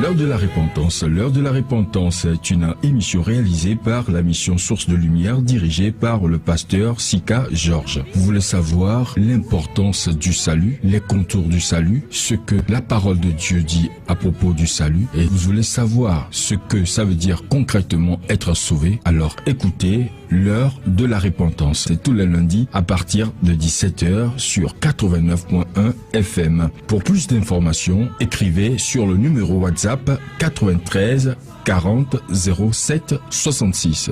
L'heure de la repentance. L'heure de la repentance est une émission réalisée par la mission Source de Lumière dirigée par le pasteur Sika Georges. Vous voulez savoir l'importance du salut, les contours du salut, ce que la parole de Dieu dit à propos du salut, et vous voulez savoir ce que ça veut dire concrètement être sauvé, alors écoutez l'heure de la repentance. C'est tous les lundis à partir de 17h sur 89.1 FM. Pour plus d'informations, écrivez sur le numéro WhatsApp 93 40 07 66.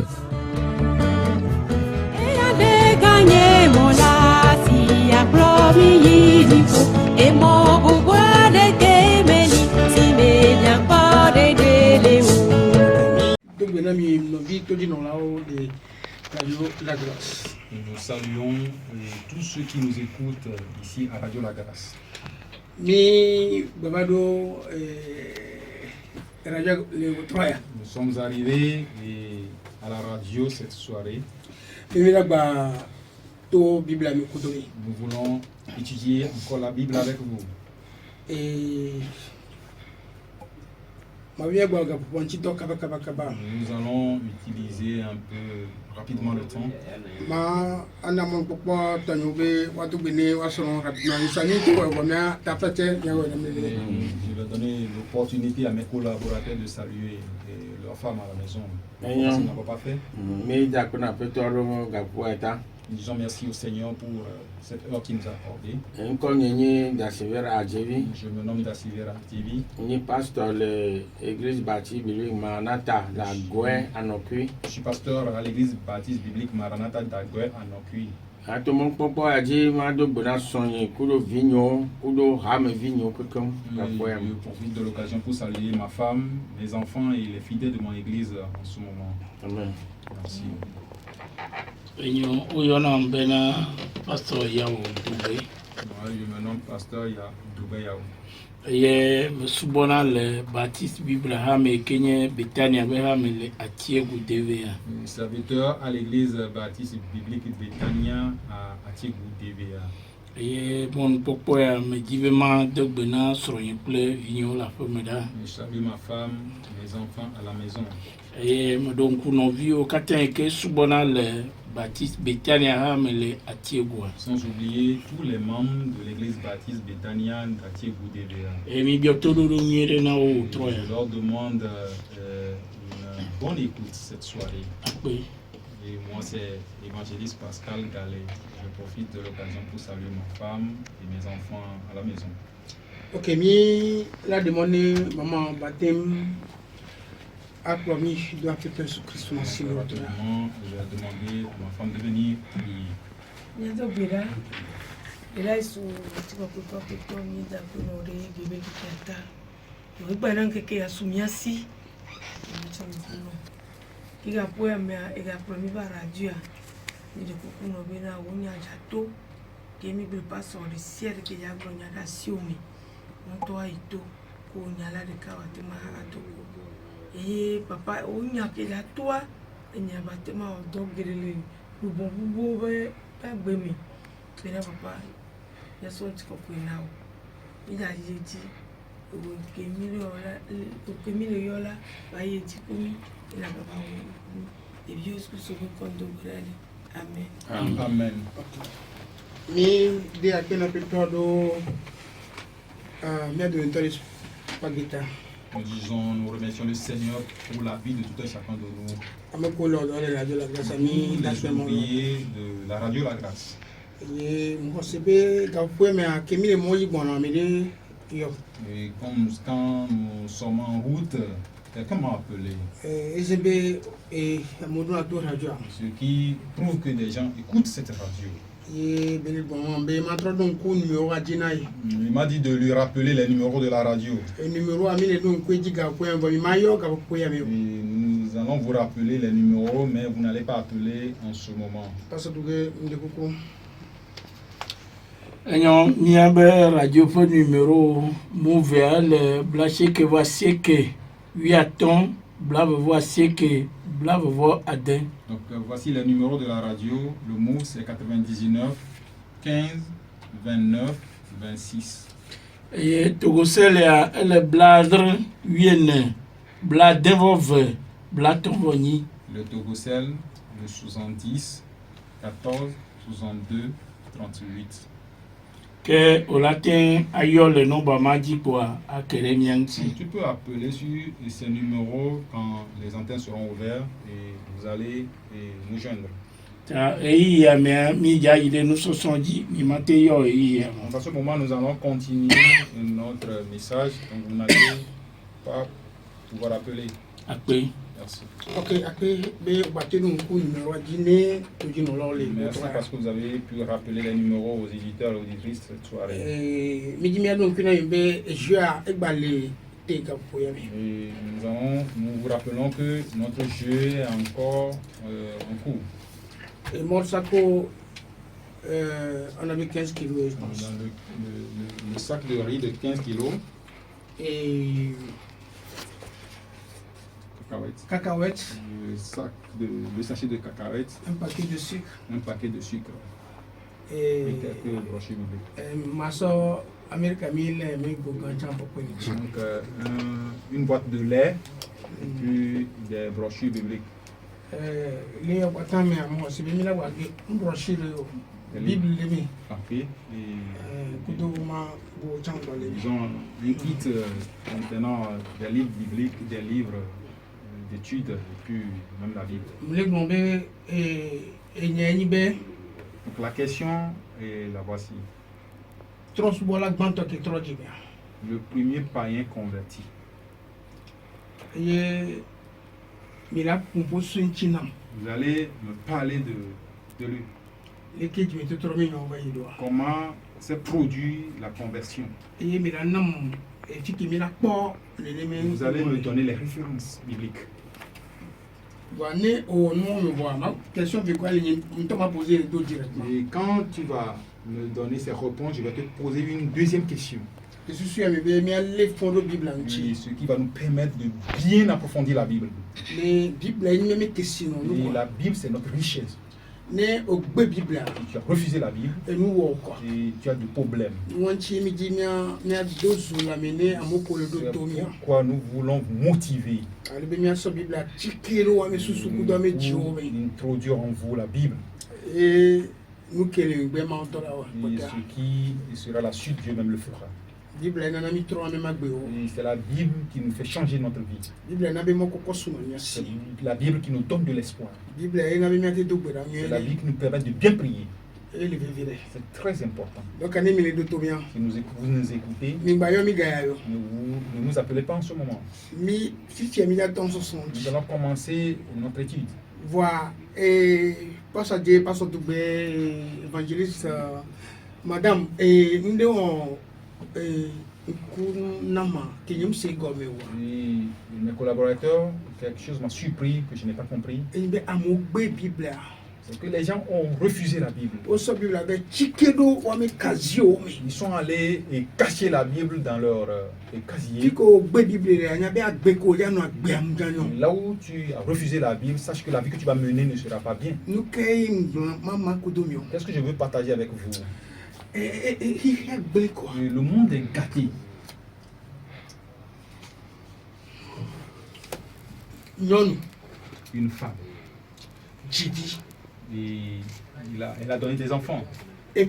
Nous saluons tous ceux qui nous écoutent ici à Radio La Grâce. Nous sommes arrivés à la radio cette soirée. Nous voulons étudier encore la Bible avec vous. Nous allons utiliser un peu rapidement le temps. Je vais donner l'opportunité à mes collaborateurs de saluer leurs femmes à la maison. Ça n'a pas fait. Disons merci au Seigneur pour cette heure qu'il nous a accordée. Je me nomme Dassivera TV. Pasteur de l'église baptiste biblique Maranatha d'Agoué à Nokui. Je suis pasteur à l'église baptiste biblique Maranatha d'Agoué à Nokui. Je profite de l'occasion pour saluer ma femme, mes enfants et les fidèles de mon église en ce moment. Amen. Merci. Je me nomme pasteur Doubé Yao. Je me baptiste Bible Kenya Betania le Atiegu DVA. Serviteur à l'église baptiste biblique Betania à Atiegu DVA. Et mon popoya me divement de Bena sur une plaie vignon la femeda. Je salue ma femme, mes enfants à la maison. Et donc nous vit au catin que subona le baptiste Betania le Atiegu. Sans oublier tous les membres de l'église baptiste Betania d'Atiegu DVA. Et mi bientôt nous na au trois. Je leur demande une bonne écoute cette soirée. Oui. Et moi, c'est évangéliste Pascal Gallet. Je profite de l'occasion pour saluer ma femme et mes enfants à la maison. Ok, la demande, maman, baptême, a promis, je dois faire Jésus-Christ. Je vais demander à ma femme de venir prier. Kiga poya me ega promi ba radio ni de kukuno bena wonya jato kemi be paso de ciel ke ya gronya da siomi monto aito ko nyala de kawate ma ato papa wonya ke la toi enya batema o dogere lu bon be gbe mi bena papa ya so ti ko pe nawo ida jeji o kemi le yola ba ye ti komi. Amen. Amen. De aquela pessoa do Nous disons, nous remercions le Seigneur pour la vie de tout un chacun de nous. Pour les ouvriers de la radio La Grâce. Et comme quand nous sommes en route, quelqu'un m'a appelé. Ce qui prouve que des gens écoutent cette radio. Il m'a dit de lui rappeler les numéros de la radio. Et nous allons vous rappeler les numéros, mais vous n'allez pas appeler en ce moment. Radio pour numéro Mouvel, Blaché que voici que 8 ans, Blave voici que Blave voit Adin. Donc voici les numéros de la radio. Le mot c'est 99 15 29 26. Et Togoselia, elle est bladre, huine, bladevove, blatovoni. Le Togocel, le 70, 14, 62, 38. Que au latin, ayo le nombre maji quoi, à Keremianti. Tu peux appeler sur ces numéros quand les antennes seront ouvertes et vous allez nous joindre. Et nous se sont dit, À ce moment, nous allons continuer notre message, donc vous n'allez pas pouvoir appeler. Après. Merci. Ok, après, ben, battez nous un numéro à dîner, tout dit nous l'en Merci parce que vous avez pu rappeler les numéros aux éditeurs et auditrices cette soirée. Midi miel donc on a joué à Egbalé. Et nous vous rappelons que notre jeu est encore en cours. Et Morsako, on avait 15 kilos, je pense. Dans le sac de riz de 15 kilos. Et cacahuètes. Le sachet de cacahuètes. Un paquet de sucre. Un paquet de sucre. Et quelques brochures bibliques. Ma soeur, Amérique Amil, donc une boîte de lait et puis des brochures bibliques. Les Watame, moi, c'est bien là, une brochure Bible. Parfait. Ils ont un kit contenant des livres bibliques, des livres d'études et puis même la Bible. Donc la question est la voici. Le premier païen converti. Vous allez me parler de lui. Comment s'est produit la conversion. Vous allez me donner les références bibliques. Et quand tu vas me donner ces réponses, je vais te poser une deuxième question. Et ce qui va nous permettre de bien approfondir la Bible. Et la Bible, c'est notre richesse. Et tu as refusé la Bible et tu as des problèmes. C'est pourquoi nous voulons vous motiver pour introduire en vous la Bible. Et ce qui sera la suite, Dieu même le fera. Et c'est la Bible qui nous fait changer notre vie. C'est la Bible qui nous donne de l'espoir. C'est la Bible qui nous permet de bien prier. C'est très important. Donc, si vous nous écoutez, ne nous appelez pas en ce moment. Nous allons commencer notre étude. Voilà. Et passe à Dieu, passe au double évangéliste, madame, et nous devons. Mes collaborateurs, quelque chose m'a surpris que je n'ai pas compris. C'est que les gens ont refusé la Bible. Ils sont allés et cacher la Bible dans leur casier. Là où tu as refusé la Bible, sache que la vie que tu vas mener ne sera pas bien. Qu'est-ce que je veux partager avec vous? Le monde est gâté. Une femme. Et elle a donné des enfants. Et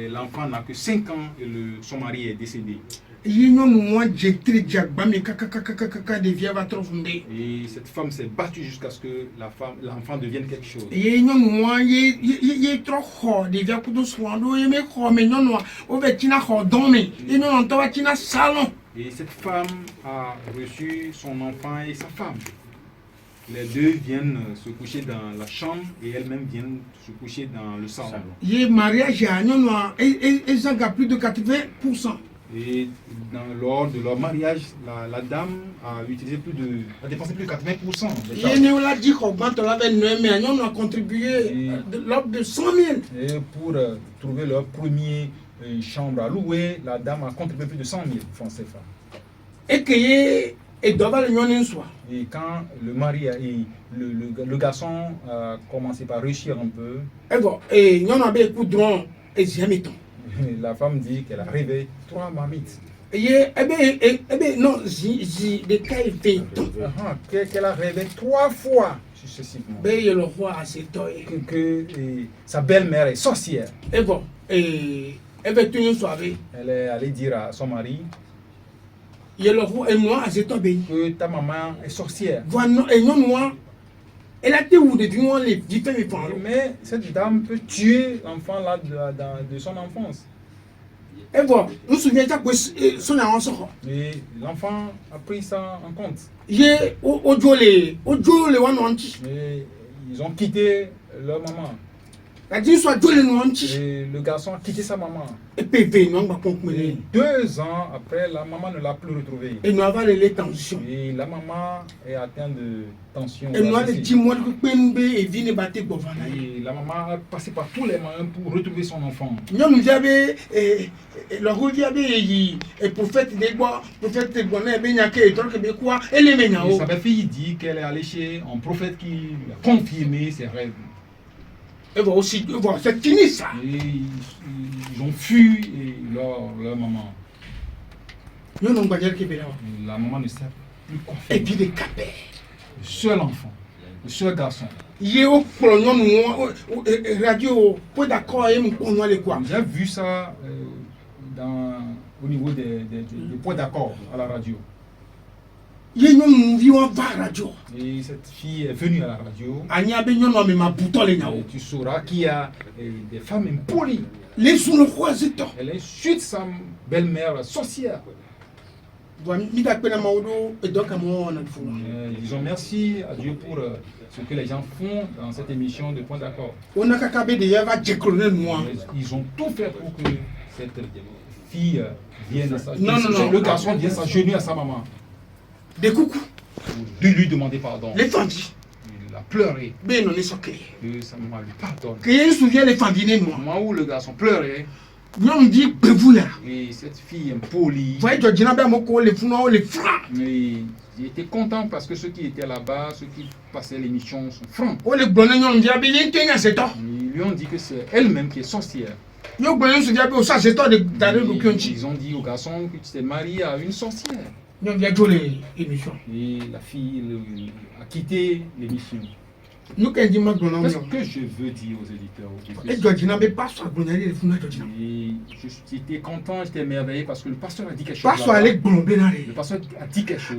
l'enfant n'a que 5 ans et son mari est décédé. Et cette femme s'est battue jusqu'à ce que l'enfant devienne quelque chose. Et cette femme a reçu son enfant et sa femme. Les deux viennent se coucher dans la chambre et elles-mêmes viennent se coucher dans le salon. Plus de 80%. Et lors de leur mariage, la dame a dépensé plus de 80%. On a contribué de l'ordre de 100 000. Et pour trouver leur première chambre à louer, la dame a contribué plus de 100 000 francs CFA. Et quand le mari le garçon a commencé par réussir un peu, La femme dit qu'elle a rêvé 3 marmites. Non, j'ai des cas effets. Qu'elle a rêvé 3 fois successivement. Que sa belle-mère est sorcière. Et bon, elle est allée dire à son mari que ta maman est sorcière. Elle a été où depuis les différents. Mais cette dame peut tuer l'enfant là de son enfance. Et bon, nous souvenons que son enfant. Et l'enfant a pris ça en compte. Et ils ont quitté leur maman. Et le garçon a quitté sa maman. Et 2 ans après, la maman ne l'a plus retrouvé. Et nous avons les tensions. Et la maman est atteinte de tension. Et nous avons dit moi que et la maman a passé par tous les moyens pour retrouver son enfant. Nous avons le prophète et sa belle-fille dit qu'elle est allée chez un prophète qui a confirmé ses rêves. Et voilà aussi, c'est fini ça. Et ils ont fui leur maman. La maman ne sait plus quoi faire. Et puis les capés. Le seul enfant, le seul garçon. J'ai vu ça au niveau des points d'accord à la radio. Et cette fille est venue à la radio. Et tu sauras qu'il y a des femmes impolies. Elle insulte sa belle-mère sorcière. Disons merci à Dieu pour ce que les gens font dans cette émission de Point d'accord. Ils ont tout fait pour que cette fille vienne à sa le garçon vienne s'agenouiller à sa maman. Des coucous. De lui demander pardon. Les familles. Il a pleuré. Ben non, c'est ok. Que sa maman lui pardonne. Que je me souviens les familles moi. Au moment où le garçon pleurait. On dit que vous là. Et cette fille impolie. Vous voyez, les francs. Mais j'étais content parce que ceux qui étaient là-bas, ceux qui passaient l'émission sont francs. Ils lui ont dit que c'est elle-même qui est sorcière. Ils ont dit au garçon que tu t'es marié à une sorcière. Et la fille a quitté l'émission. Qu'est-ce que je veux dire aux éditeurs? J'étais content, j'étais émerveillé parce que le pasteur a dit quelque chose. Le pasteur a dit quelque chose.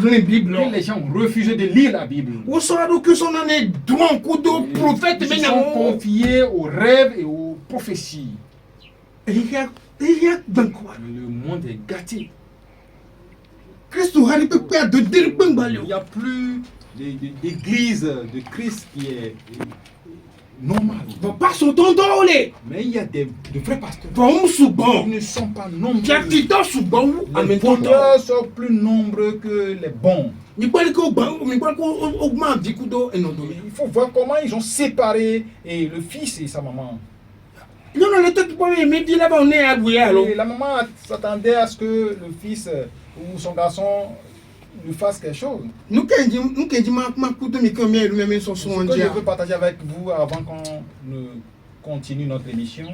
Et les gens ont refusé de lire la Bible. Ils sont confiés aux rêves et aux prophéties. Le monde est gâté. Il n'y a plus d'église de Christ qui est normale. Mais il y a de vrais pasteurs. Ils ne sont pas nombreux. Les pasteurs sont plus nombreux que les bons. Il faut voir comment ils ont séparé le fils et sa maman. Et la maman s'attendait à ce que le fils ou son garçon lui fasse quelque chose. Ce que je veux partager avec vous avant qu'on ne continue notre émission,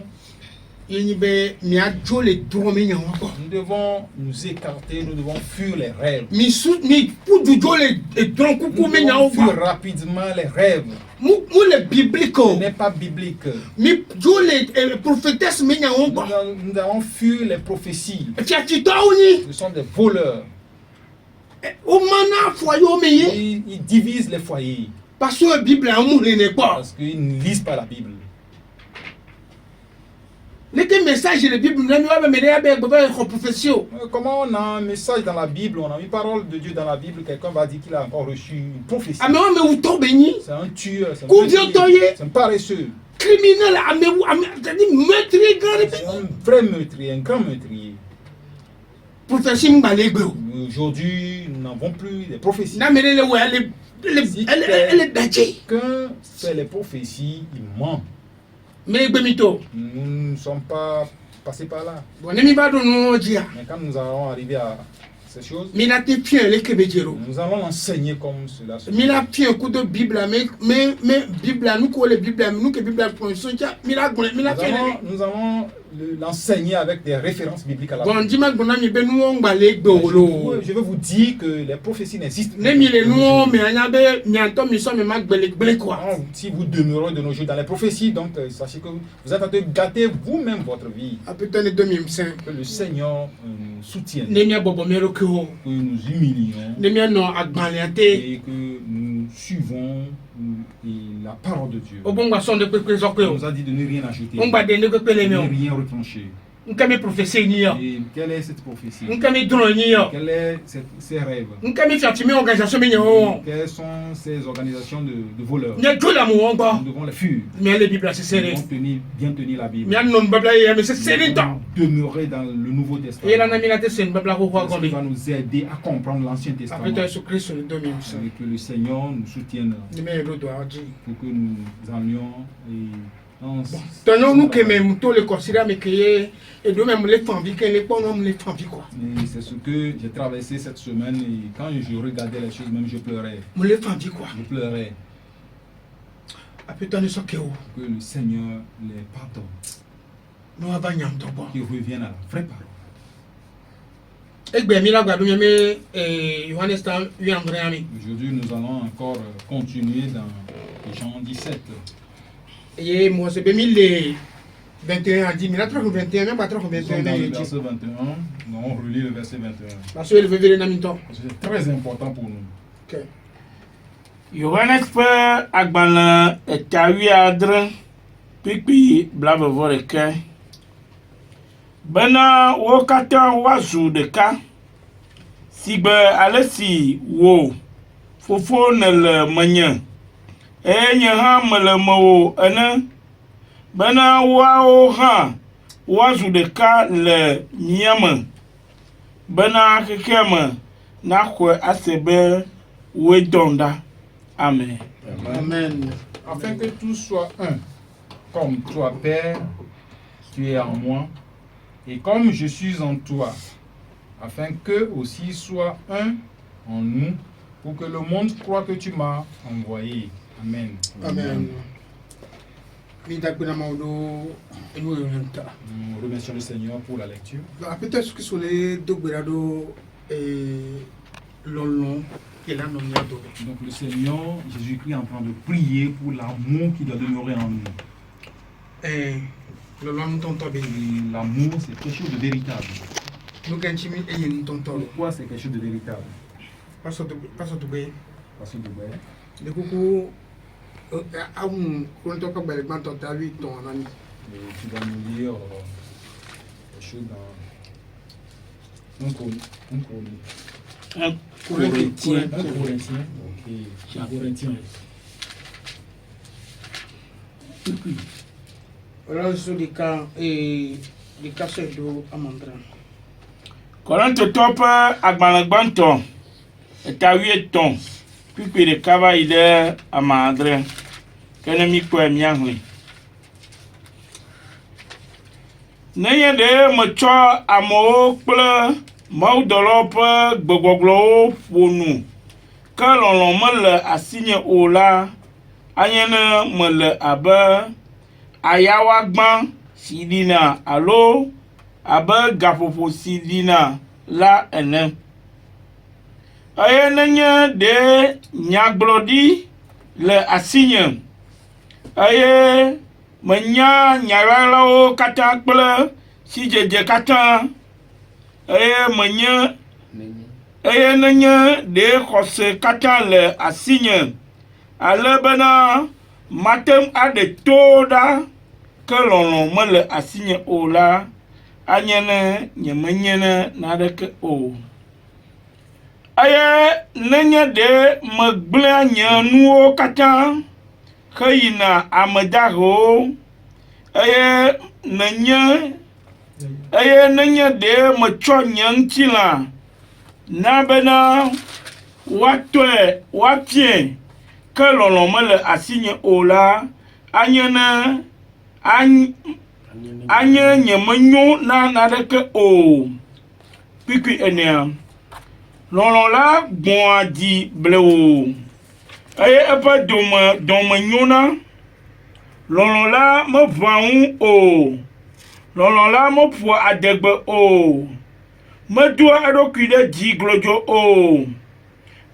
nous devons nous écarter, nous devons fuir les rêves. Nous devons fuir rapidement les rêves. Ce n'est pas biblique. Nous devons fuir les prophéties. Ce sont des voleurs. Ils divisent les foyers. Parce qu'ils ne lisent pas la Bible. Comment on a un message dans la Bible, on a une parole de Dieu dans la Bible, quelqu'un va dire qu'il a encore reçu une prophétie. C'est un tueur, c'est un paresseux. Criminel, c'est un vrai meurtrier, un grand meurtrier. Aujourd'hui, nous n'avons plus de prophéties. Si quelqu'un fait les prophéties, il ment. Nous ne sommes pas passés par là. Mais quand nous allons arriver à ces choses. Nous allons l'enseigner comme cela. Nous allons l'enseigner avec des références bibliques à la Bible. Je veux vous dire que les prophéties n'existent pas. Si vous demeurez de nos jours dans les prophéties, donc sachez que vous êtes en train de gâter vous-même votre vie. Que le Seigneur nous soutienne. Que nous humilions. Et que nous suivons la parole de Dieu. On nous a dit de ne rien ajouter, de ne rien retrancher. Et quelle est cette prophétie? Quels sont ces rêves? Quelles sont ces organisations de voleurs? Nous devons les fuir. Nous devons bien tenir la Bible. Nous devons demeurer dans le Nouveau Testament. Ce qui va nous aider à comprendre l'Ancien Testament. Et que le Seigneur nous soutienne pour que nous allions c'est ce que j'ai traversé cette semaine et quand je regardais les choses, même je pleurais. Je pleurais. Que le Seigneur les pardonne. Qu'ils reviennent à la vraie parole. Aujourd'hui, nous allons encore continuer dans Jean 17. Et moi, c'est 2021 à 10 000, 21, même pas 21. Le verset 21, on relit le verset 21. C'est très important pour nous. Ok. Yohanes pe agbala etawi adre pipi blavevɔ ɖeka bena wo katã woazu ɖeka si gbe ale si wo fofo ne le menye eye nye hã mele mewo ene bena woawo hã woazu ɖeka le miame bena xexea me naxɔe ase be woe dɔm ɖa. Amen. Amen. Afin que tout soit un, comme toi, Père, tu es en moi, et comme je suis en toi, afin qu'eux aussi soient un en nous, pour que le monde croie que tu m'as envoyé. Amen. Amen. Nous remercions le Seigneur pour la lecture. Peut-être que sur les deux donc le Seigneur, Jésus-Christ est en train de prier pour l'amour qui doit demeurer en nous. Et l'amour, c'est quelque chose de véritable. Pourquoi c'est quelque chose de véritable? Parce que tu vas nous lire quelque chose dans un Corinthien. Ok. Corinthien. Korintotɔ ƒe agbalẽ gbãtɔ etawi etɔ̃ kpikpi ɖeka va yi ɖe ame adre ke ne mi kpɔe miahlẽ. Nenye ɖe metsɔ amewo kple mawudɔlawo ƒe gbegbɔgblɔwo ƒo nu ke lɔlɔ̃ mele asinye o la anye ne mele abe ayawagbã si ɖina alo abe gaƒoƒo si ɖina la ene. Eye nenye ɖe nyagblɔɖi le asinye eye menya nyaɣlaɣlawo katã kple sidzedze katã eye nenye ɖe xɔse katã le asinye ale bena matem aɖe to ɖa ke lɔlɔ̃ mele asinye o la anye ne nyemenye ne naɖeke o. Eye nenye ɖe megblẽ nye nuwo katã heyina ame dahewo eye nenye ɖe metsɔ nye ŋutilã na bena woatɔe woafiẽ ke lɔlɔ̃ mele asinye o la anye ne anye nyemenyo na naɖeke o. Kpikpi enea lɔlɔ la gbɔn adi ble o eye eƒe dome nyo na lɔlɔ la me ʋã ŋu o lɔlɔ la me ƒoa adegbe o medoa eɖokui ɖe dzi glodzo o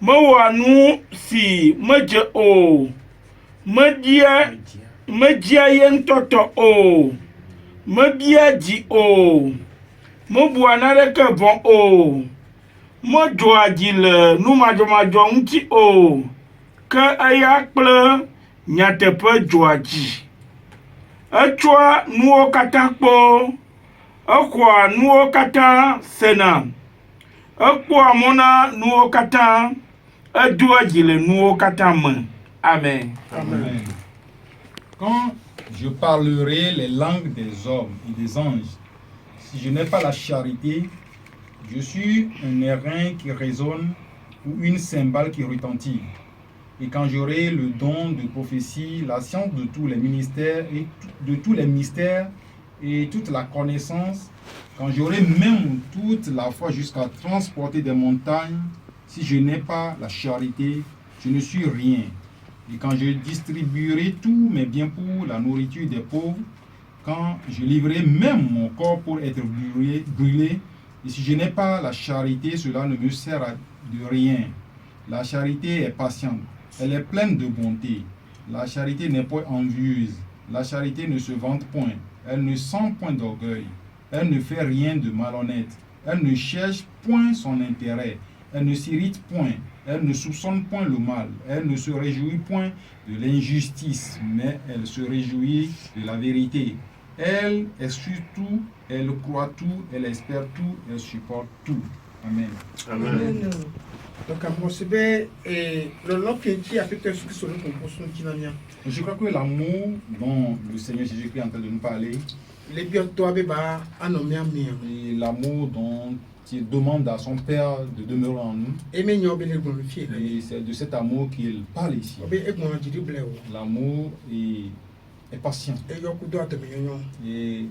mewɔa nu si medze o medzia ye ŋutɔtɔ o mebia dzi o mebua naneke vɔ o medoa dzi le numadzɔmadzɔ ŋuti o ke eya kple nyateƒe dzɔa dzi etsɔa nuwo katã kpɔ exɔa nuwo katã sena ekpɔa mɔ na nuwo katã edoa dzi le nuwo katã me. Amen. Amen. Quand je parlerai les langues des hommes et des anges, si je n'ai pas la charité, je suis un airain qui résonne ou une cymbale qui retentit. Et quand j'aurai le don de prophétie, la science de tous les ministères et toute la connaissance, quand j'aurai même toute la foi jusqu'à transporter des montagnes, si je n'ai pas la charité, je ne suis rien. Et quand je distribuerai tous mes biens pour la nourriture des pauvres, quand je livrerai même mon corps pour être brûlé, et si je n'ai pas la charité, cela ne me sert de rien. La charité est patiente, elle est pleine de bonté. La charité n'est point envieuse, la charité ne se vante point, elle ne sent point d'orgueil, elle ne fait rien de malhonnête, elle ne cherche point son intérêt, elle ne s'irrite point, elle ne soupçonne point le mal, elle ne se réjouit point de l'injustice, mais elle se réjouit de la vérité. Elle est sur tout, elle croit tout, elle espère tout, elle supporte tout. Amen. Amen. Donc, moi, c'est bien, le nom qui a fait ce que sur le composition qui n'a rien. Je crois que l'amour dont le Seigneur Jésus-Christ est en train de nous parler, les bientôt avec et l'amour dont il demande à son Père de demeurer en nous, et c'est de cet amour qu'il parle ici. L'amour est patient. Et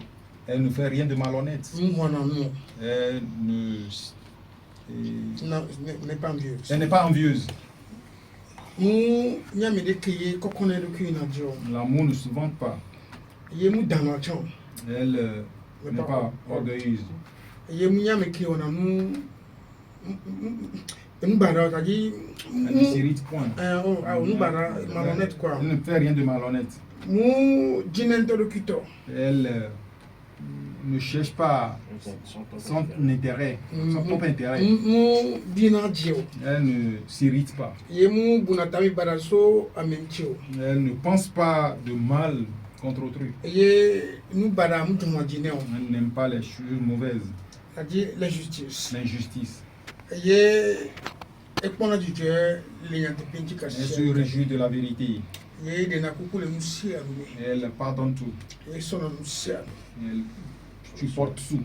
elle ne fait rien de malhonnête. Elle n'est pas envieuse. L'amour ne se vante pas. Elle n'est pas orgueilleuse. Elle ne s'irrite point. Elle ne fait rien de malhonnête. Elle ne cherche pas son intérêt, son propre intérêt. Elle ne s'irrite pas. Elle ne pense pas de mal contre autrui. Elle n'aime pas les choses mauvaises. L'injustice. Elle se réjouit de la vérité. Elle pardonne tout. Elle supporte tout.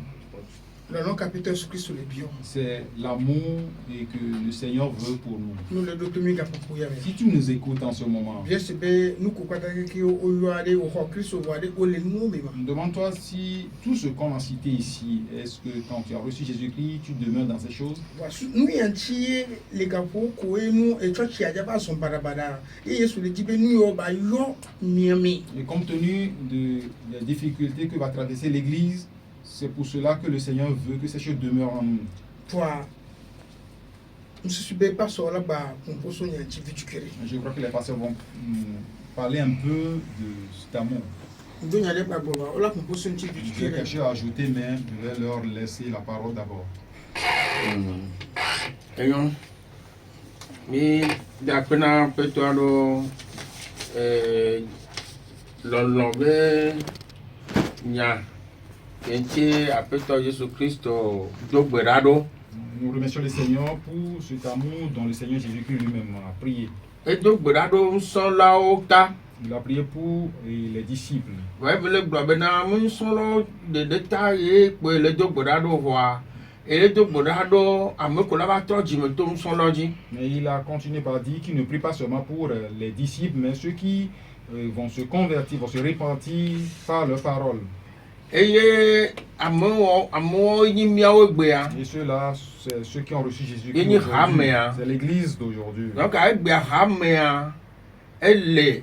C'est l'amour et que le Seigneur veut pour nous. Si tu nous écoutes en ce moment, demande-toi si tout ce qu'on a cité ici, est-ce que quand tu as reçu Jésus-Christ, tu demeures dans ces choses? Et compte tenu des difficultés que va traverser l'Église, c'est pour cela que le Seigneur veut que ces choses demeurent en nous. Je crois que les pasteurs vont parler un peu de cet amour. J'ai quelque chose à ajouter, mais je vais leur laisser la parole d'abord. Nous remercions le Seigneur pour cet amour dont le Seigneur Jésus-Christ lui-même a prié. Il a prié pour les disciples. Mais il a continué par dire qu'il ne prie pas seulement pour les disciples, mais ceux qui vont se convertir, vont se repentir par leur parole. eye amewo nyi miawo gbea. Et ceux-là, c'est ceux qui ont reçu Jésus. C'est l'église d'aujourd'hui. Donc egbea hamea ele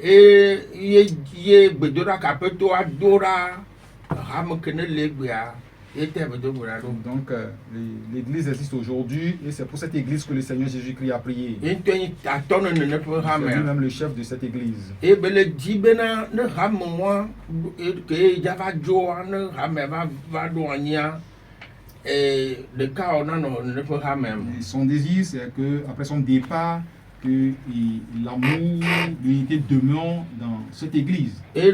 ye gbedora kapeto adora hame kene le gbea. Donc l'église existe aujourd'hui et c'est pour cette église que le Seigneur Jésus-Christ a prié. C'est lui-même le chef de cette église. Et son désir, c'est que après son départ, que l'amour, l'unité demeure dans cette église. Que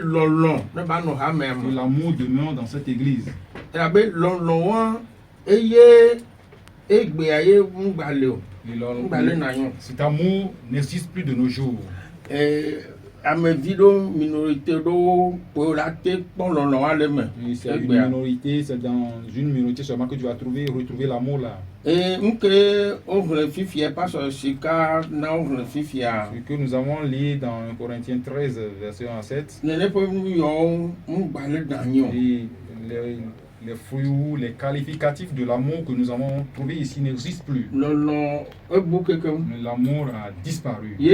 l'amour demeure dans cette église. Cet amour n'existe plus de nos jours. C'est une minorité, c'est dans une minorité seulement que tu vas retrouver l'amour là. Ce que nous avons lu dans Corinthiens 13, verset 1 à 7. Les fruits ou les qualificatifs de l'amour que nous avons trouvé ici n'existent plus. L'amour a disparu. Ce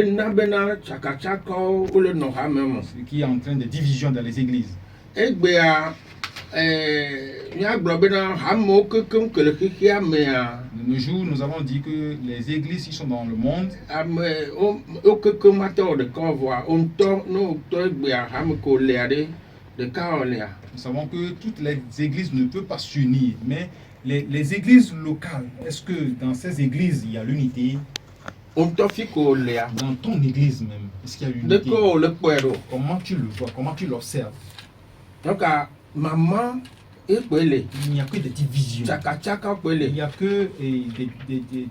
qui est en train de division dans les églises. De nos jours, nous avons dit que les églises qui sont dans le monde, nous savons que toutes les églises ne peuvent pas s'unir, mais les églises locales, est-ce que dans ces églises il y a l'unité? Dans ton église même, est-ce qu'il y a l'unité? Comment tu le vois? Comment tu l'observes? Donc, maman, il n'y a que des divisions. Il n'y a que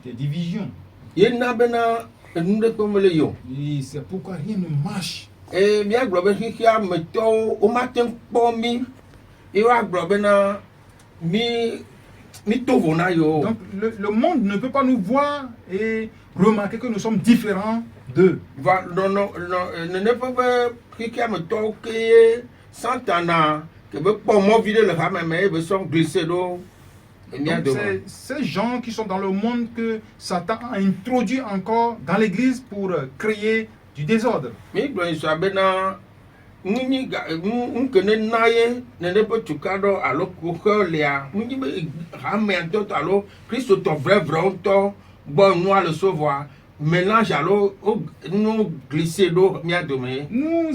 des divisions. Et c'est pourquoi rien ne marche. Donc, le monde ne peut pas nous voir et remarquer que nous sommes différents d'eux. Donc ces gens qui sont dans le monde que Satan a introduit encore dans l'église pour créer du désordre. Nous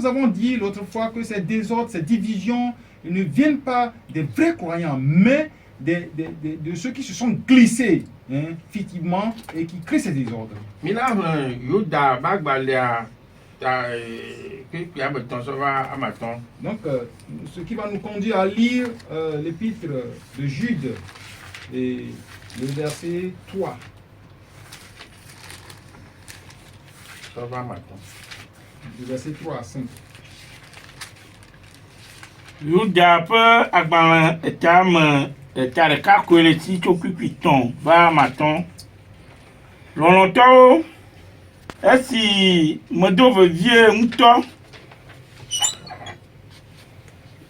avons dit l'autre fois que ces désordres, ces divisions ne viennent pas des vrais croyants, mais de ceux qui se sont glissés fictivement et qui créent ces désordres. Donc, ce qui va nous conduire à lire l'épître de Jude, et le verset 3. Le verset 3 à 5. Jude peu agbalẽ etame eta ɖeka koe le ti tso kpikpitɔn va matɔn. Lɔlɔ̃tɔwo esi medo vevie ŋutɔ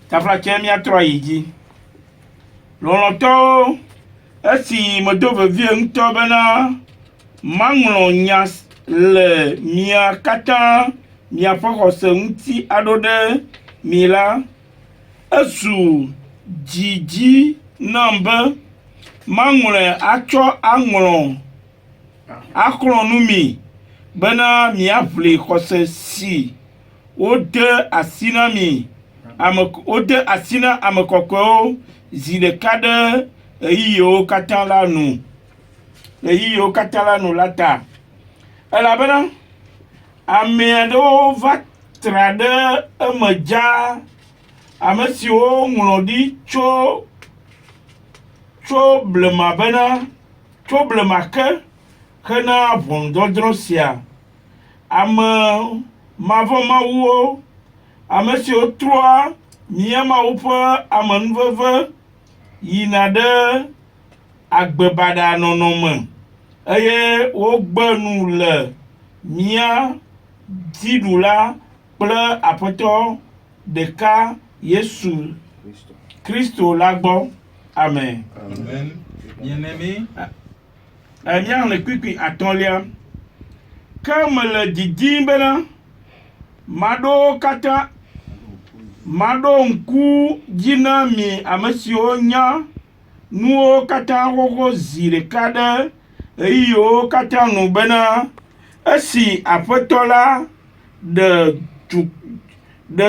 taflatse miatrɔ yi dzi. Lɔlɔ̃tɔwo esi medo vevie ŋutɔ bena maŋlɔ nya le mia katã miaƒe xɔse ŋuti aɖo ɖe mi la, esu dzidzi nam be maŋlɔe atsɔ axlɔ nu mi bena miaʋli xɔse si wode asi na mi wode asi na ame kɔkɔewo zi ɖeka ɖe ɣeyiɣiwo katã la nu la ta. Elabena ame aɖewo va tra ɖe eme dzaa, ame siwo ŋlɔ ɖi tso blema bena tso blema ke hena ʋɔnudɔdrɔ̃ sia. Ame mavɔmawuwo, ame siwo trɔa míamawo ƒe amenuveve yina ɖe agbebaɖa nɔnɔme eye wogbe nu le mía dziɖula kple aƒetɔ ɖeka Yesu Christo la gbɔ. Amen. Amen. Bien-aimé. Mia le kpikpi atɔ̃lia. Ke mele didim bena maɖo katã maɖo ŋku dzi na mi ame siwo nya nuwo katã xoxo zi ɖeka ɖe ɣeyiwo katã nu bena esi aƒetɔ la ɖe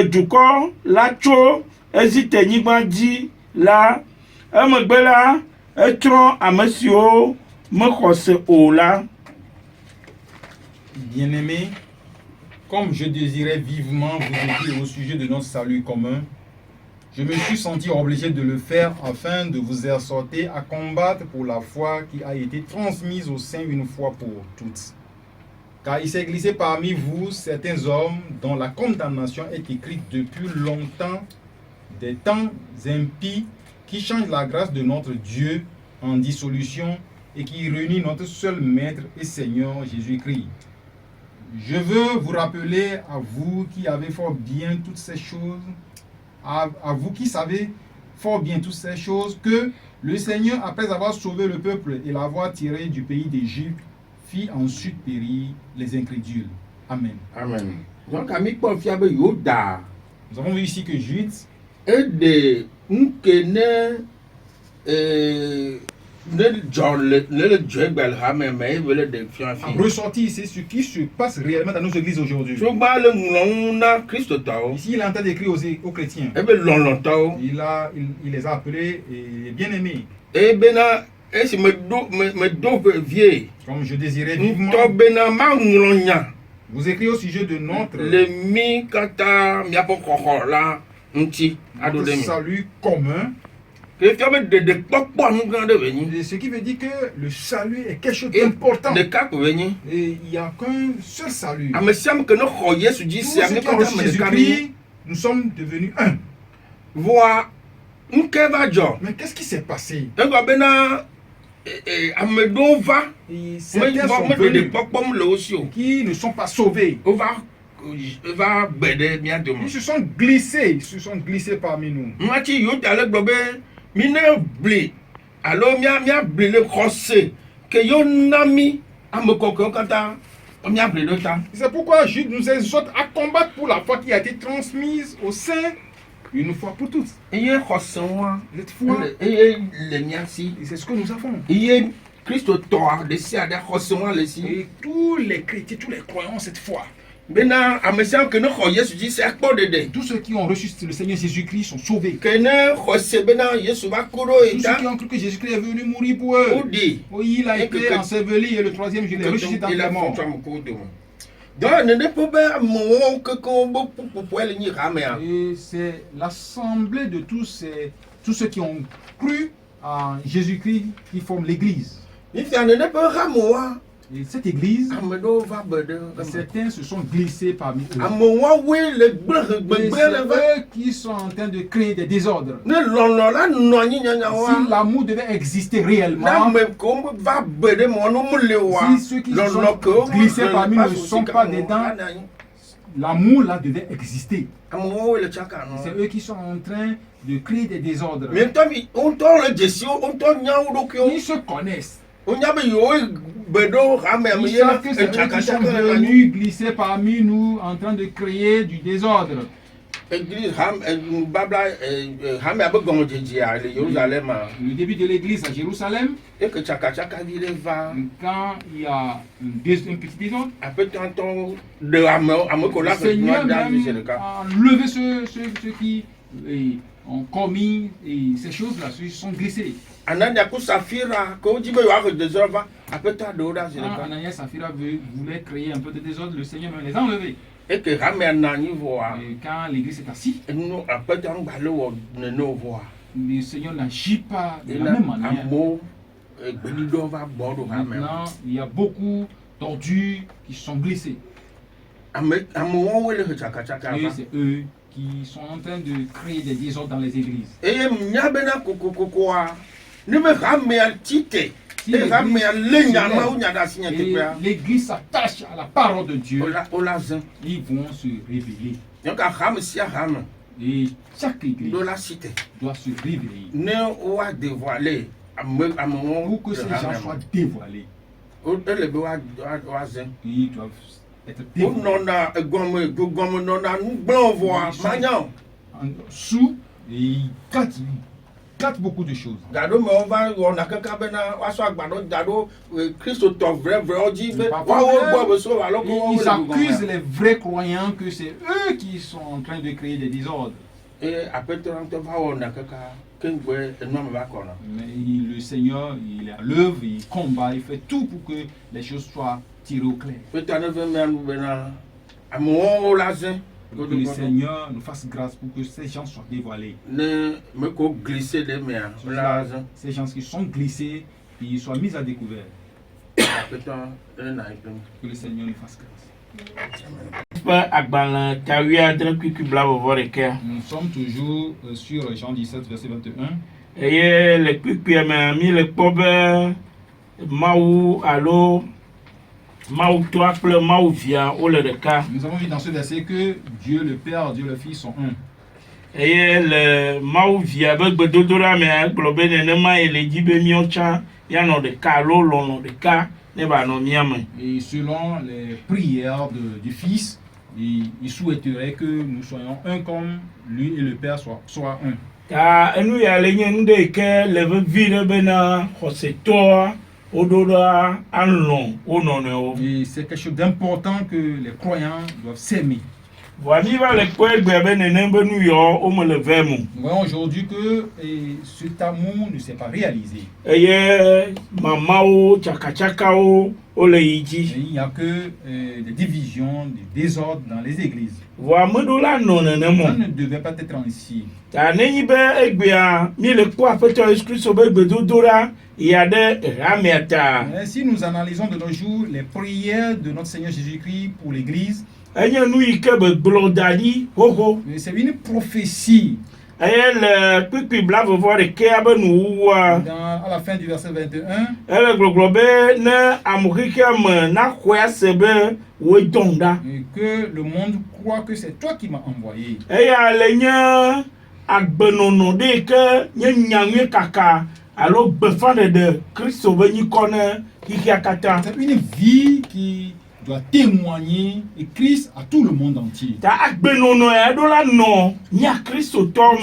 dukɔ la tso Egiptenyigba dzi la, emegbe la etrɔ ame siwo mexɔ se o la. Bien-aimé, comme je désirais vivement vous aider au sujet de notre salut commun, je me suis senti obligé de le faire afin de vous exhorter à combattre pour la foi qui a été transmise au sein une fois pour toutes. Car il s'est glissé parmi vous certains hommes dont la condamnation est écrite depuis longtemps, des temps impies qui changent la grâce de notre Dieu en dissolution et qui réunit notre seul Maître et Seigneur Jésus-Christ. Je veux vous rappeler à vous qui avez fort bien toutes ces choses, à vous qui savez fort bien toutes ces choses, que le Seigneur, après avoir sauvé le peuple et l'avoir tiré du pays d'Égypte, fit ensuite périr les incrédules. Amen. Amen. Donc, ami Kofiabe Yoda. Nous avons vu ici que Jude et de Nkene a ressorti ici ce qui se passe réellement dans nos églises aujourd'hui. Ici, il est en train d'écrire aux chrétiens. Il les a appelés bien-aimés. Comme je désirais vivement vous écrire au sujet de notre salut commun. Et ce qui veut dire que le salut est quelque chose d'important. Et il n'y a qu'un seul salut. Tous ceux qui ont reçu Jésus-Christ, nous sommes devenus un. Mais qu'est-ce qui s'est passé? Certains sont venus qui ne sont pas sauvés. Ils se sont glissés parmi nous. C'est pourquoi Jude nous exhorte à combattre pour la foi qui a été transmise au sein une fois pour toutes. Cette foi, c'est ce que nous avons. Et tous les chrétiens, tous les croyants ont cette foi. Tous ceux qui ont reçu le Seigneur Jésus-Christ sont sauvés. Tous ceux qui ont cru que Jésus-Christ est venu mourir pour eux. Oui, il a été enseveli et le troisième jour il est ressuscité dans les morts. Et c'est l'assemblée de tous ceux qui ont cru en Jésus-Christ qui forment l'Église. Et cette église, certains se sont glissés parmi eux. C'est eux qui sont en train de créer des désordres. Si l'amour devait exister réellement, si ceux qui se sont glissés parmi eux ne sont pas dedans, l'amour là devait exister. C'est eux qui sont en train de créer des désordres. Ils se connaissent. Ils savent que c'est eux qui sont venus glisser parmi nous en train de créer du désordre. Le début de l'église à Jérusalem, quand il y a un petit désordre, le Seigneur même a levé ceux qui ont commis ces choses-là, ceux qui sont glissés. Ananias et Saphira voulaient créer un peu de désordre, le Seigneur les a enlevés. Et quand l'église est assise, le Seigneur n'agit pas de la même manière. Maintenant, il y a beaucoup d'ordures qui sont glissées. Et c'est eux qui sont en train de créer des désordres dans les églises. L'église s'attache à la parole de Dieu. Ils vont se révéler. Et chaque église de la cité doit se réveiller ne wa dévoiler à moment pour que ces gens soient dévoilés. Ils Ils doivent être dévoilés. Sous et ils gâtent beaucoup de choses. Ils accusent les vrais croyants que c'est eux qui sont en train de créer des désordres. Mais le Seigneur, il est à l'œuvre, il combat, il fait tout pour que les choses soient tirées au clair. Que le Seigneur nous fasse grâce pour que ces gens soient dévoilés. Ces gens qui sont glissés, ils soient mis à découvert. Que le Seigneur nous fasse grâce. Nous sommes toujours sur Jean 17, verset 21. Et les pieds mis le pauvre Maou allo Maou toi plein Maou vient au le cas. Nous avons vu dans ce verset que Dieu le Père, Dieu le Fils sont un. Et le Maou vient avec Bedodora mais globé nenema et les dibé miocha yano de cas l'on de cas ne va non miam. Et selon les prières du Fils, il souhaiterait que nous soyons un comme lui et le Père soient un. Et nous y allons que le vide bena hosetor odora anlon onono. Et c'est quelque chose d'important que les croyants doivent s'aimer. Voici le poète benenembe nous yo au me le vemu. Nous voyons aujourd'hui que cet amour ne s'est pas réalisé. Et mamao chakachakao oleiji. Il n'y a que des divisions, des désordres dans les églises. Ça ne devait pas être ainsi. Mais si nous analysons de nos jours les prières de notre Seigneur Jésus-Christ pour l'Église, c'est une prophétie. À la fin du verset 21, et que le monde croit que c'est toi qui m'as envoyé. C'est une vie qui doit témoigner et Christ à tout le monde entier.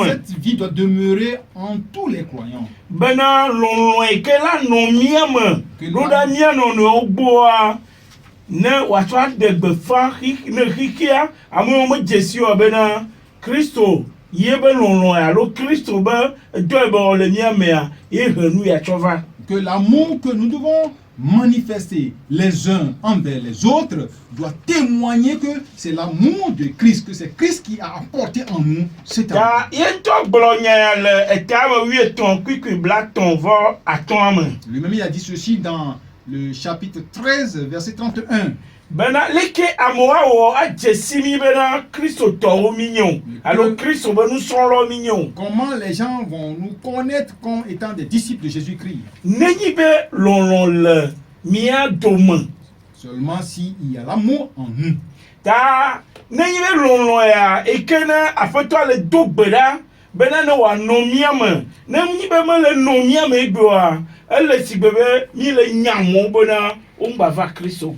Cette vie doit demeurer en tous les croyants. Que l'amour que nous devons manifester les uns envers les autres doit témoigner que c'est l'amour de Christ, que c'est Christ qui a apporté en nous cet amour. Lui-même il a dit ceci dans le chapitre 13, verset 31. Comment les gens vont nous connaître comme étant des disciples de Jésus-Christ? Seulement s'il y a l'amour en nous.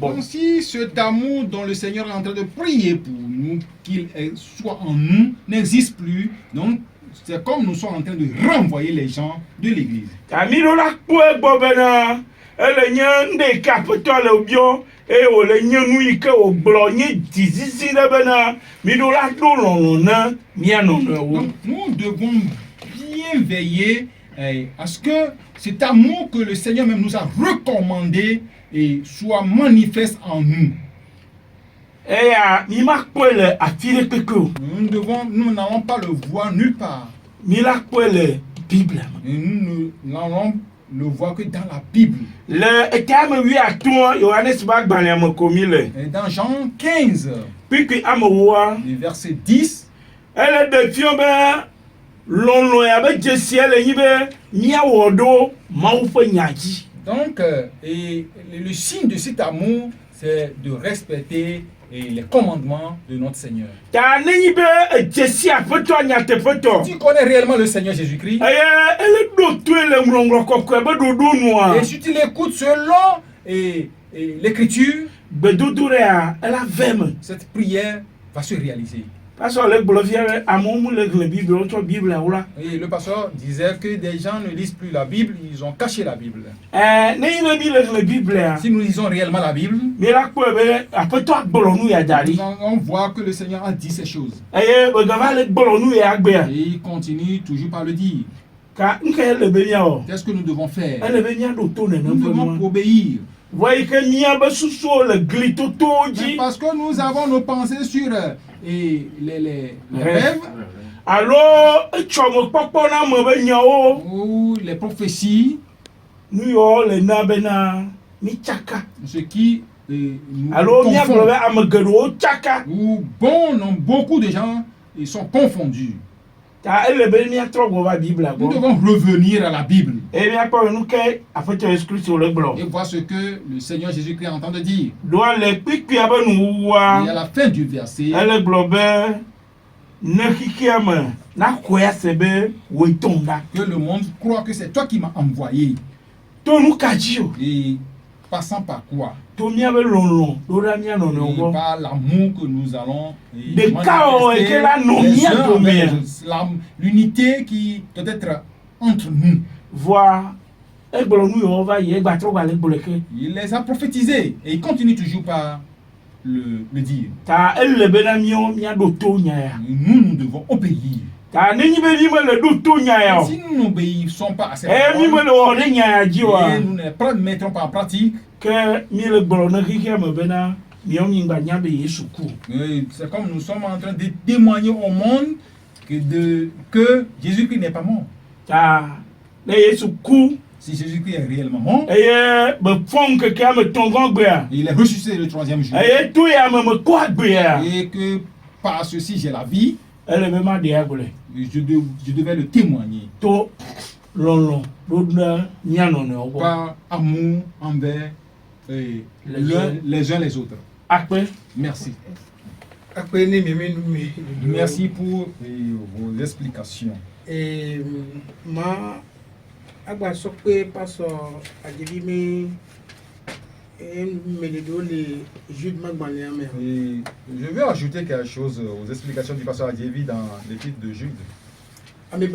Donc si cet amour dont le Seigneur est en train de prier pour nous, qu'il soit en nous, n'existe plus, donc c'est comme nous sommes en train de renvoyer les gens de l'église. Donc nous devons bien veiller à ce que cet amour que le Seigneur même nous a recommandé et soit manifeste en nous. Nous n'allons pas le voir nulle part. Et nous n'allons le voir que dans la Bible. Et dans Jean 15, verset 10, donc, et le signe de cet amour, c'est de respecter et les commandements de notre Seigneur. Tu connais réellement le Seigneur Jésus-Christ. Et si tu l'écoutes selon l'écriture, cette prière va se réaliser. Et le pasteur disait que des gens ne lisent plus la Bible, ils ont caché la Bible. Si nous lisons réellement la Bible, on voit que le Seigneur a dit ces choses. Et il continue toujours par le dire. Qu'est-ce que nous devons faire? Nous devons obéir. Parce que nous avons nos pensées sur les rêves ou les prophéties, ce qui nous confond. Ou beaucoup de gens ils sont confondus. Nous devons revenir à la Bible et voir ce que le Seigneur Jésus-Christ est en train de dire. Et à la fin du verset, que le monde croit que c'est toi qui m'as envoyé. Et passant par quoi? Et par l'amour que nous allons manifester, l'unité qui doit être entre nous. Il les a prophétisés et il continue toujours par le dire. Nous devons obéir. Si nous n'obéissons pas à cette parole, et nous ne mettrons pas en pratique, c'est comme nous sommes en train de témoigner au monde que Jésus-Christ n'est pas mort. Si Jésus-Christ est réellement mort, il est ressuscité le 3e jour, et que par ceci j'ai la vie, je devais le témoigner par amour envers les uns les autres. Merci. Merci pour vos explications. Et je vais ajouter quelque chose aux explications du pasteur Adjevi dans l'épître de Jude. Il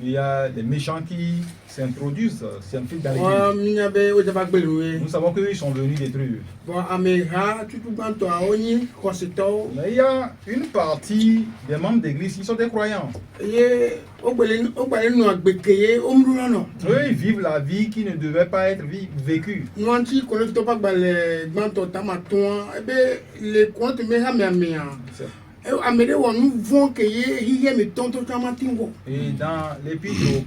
y a des méchants qui s'introduisent, s'infiltrent dans l'église. Nous savons qu'ils sont venus détruire. Mais il y a une partie des membres d'église qui sont des croyants. Eux, ils vivent la vie qui ne devait pas être vécue. Et dans l'épître,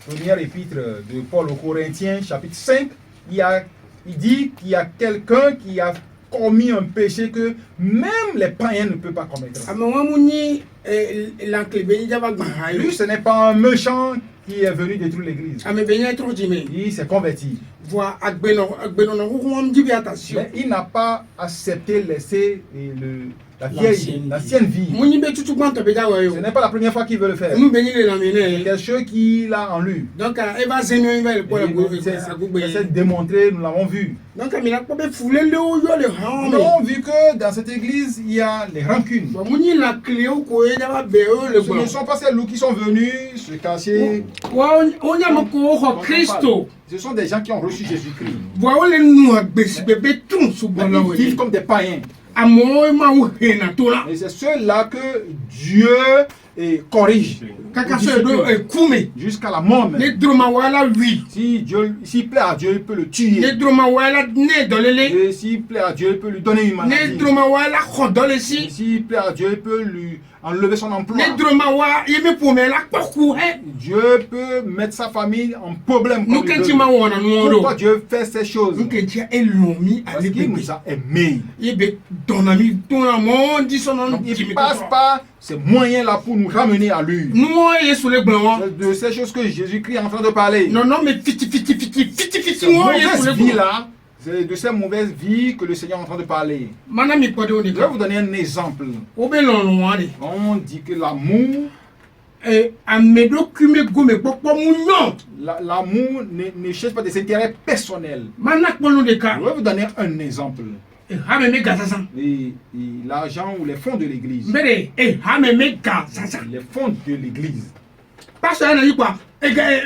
première épître de Paul aux Corinthiens, chapitre 5, il dit qu'il y a quelqu'un qui a commis un péché que même les païens ne peuvent pas commettre. Lui, ce n'est pas un méchant qui est venu détruire l'église. Il s'est converti. Mais il n'a pas accepté de laisser l'ancienne vie. Ce n'est pas la première fois qu'il veut le faire. C'est quelque chose qu'il a en lui. Donc, c'est démontré, nous l'avons vu. Nous avons vu que dans cette église, il y a les rancunes. Ce ne sont pas ces loups qui sont venus se cacher. Ce sont des gens qui ont reçu Jésus-Christ. Ils vivent comme des païens. Et c'est ceux-là que Dieu corrige jusqu'à la mort même. S'il plaît à Dieu, il peut le tuer. Et s'il plaît à Dieu, il peut lui donner une maladie. Et s'il plaît à Dieu, il peut lui enlever son emploi. Dieu peut mettre sa famille en problème. Pourquoi Dieu fait ces choses? Parce qu'il nous a aimés. Donc, il ne passe pas ces moyens-là pour nous ramener à lui. De ces choses que Jésus-Christ est en train de parler. Cette mauvaise vie-là, C'est de ces mauvaises vies que le Seigneur est en train de parler. Manami Je vais vous donner un exemple. O be lon wani. On dit que l'amour, Amedo kume gome popo munyo. l'amour ne cherche pas des intérêts personnels. Manak polo de ka. Je vais vous donner un exemple. Hame me gazasan. Et l'argent ou les fonds de l'église. Mbere hame me gazasan. Les fonds de l'église. Pastor na yikwa.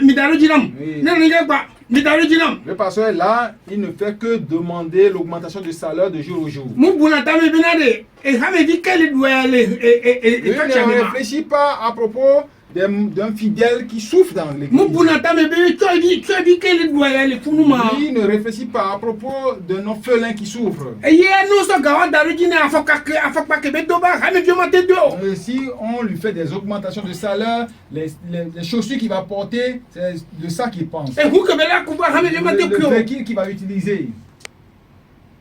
Midaro jinam. Oui. Ne nge kwa. Midaro jinam. Le pasteur là, il ne fait que demander l'augmentation du salaire de jour au jour. Mu buna tame binade. Hame di kele doyale Il ne réfléchit pas à propos d'un fidèle qui souffre dans l'église. Mu buna tame be tu di kele doyale funuma. Il ne réfléchit pas à propos d'un orphelin qui souffre. Ye no so gawa daru jine afoka ke be doba hame bi mate do. Et si on lui fait des augmentations de salaire, les chaussures qu'il va porter, c'est de ça qu'il pense. E hu ke be la kuba hame bi mate Le kyo. véhicule qu'il va utiliser.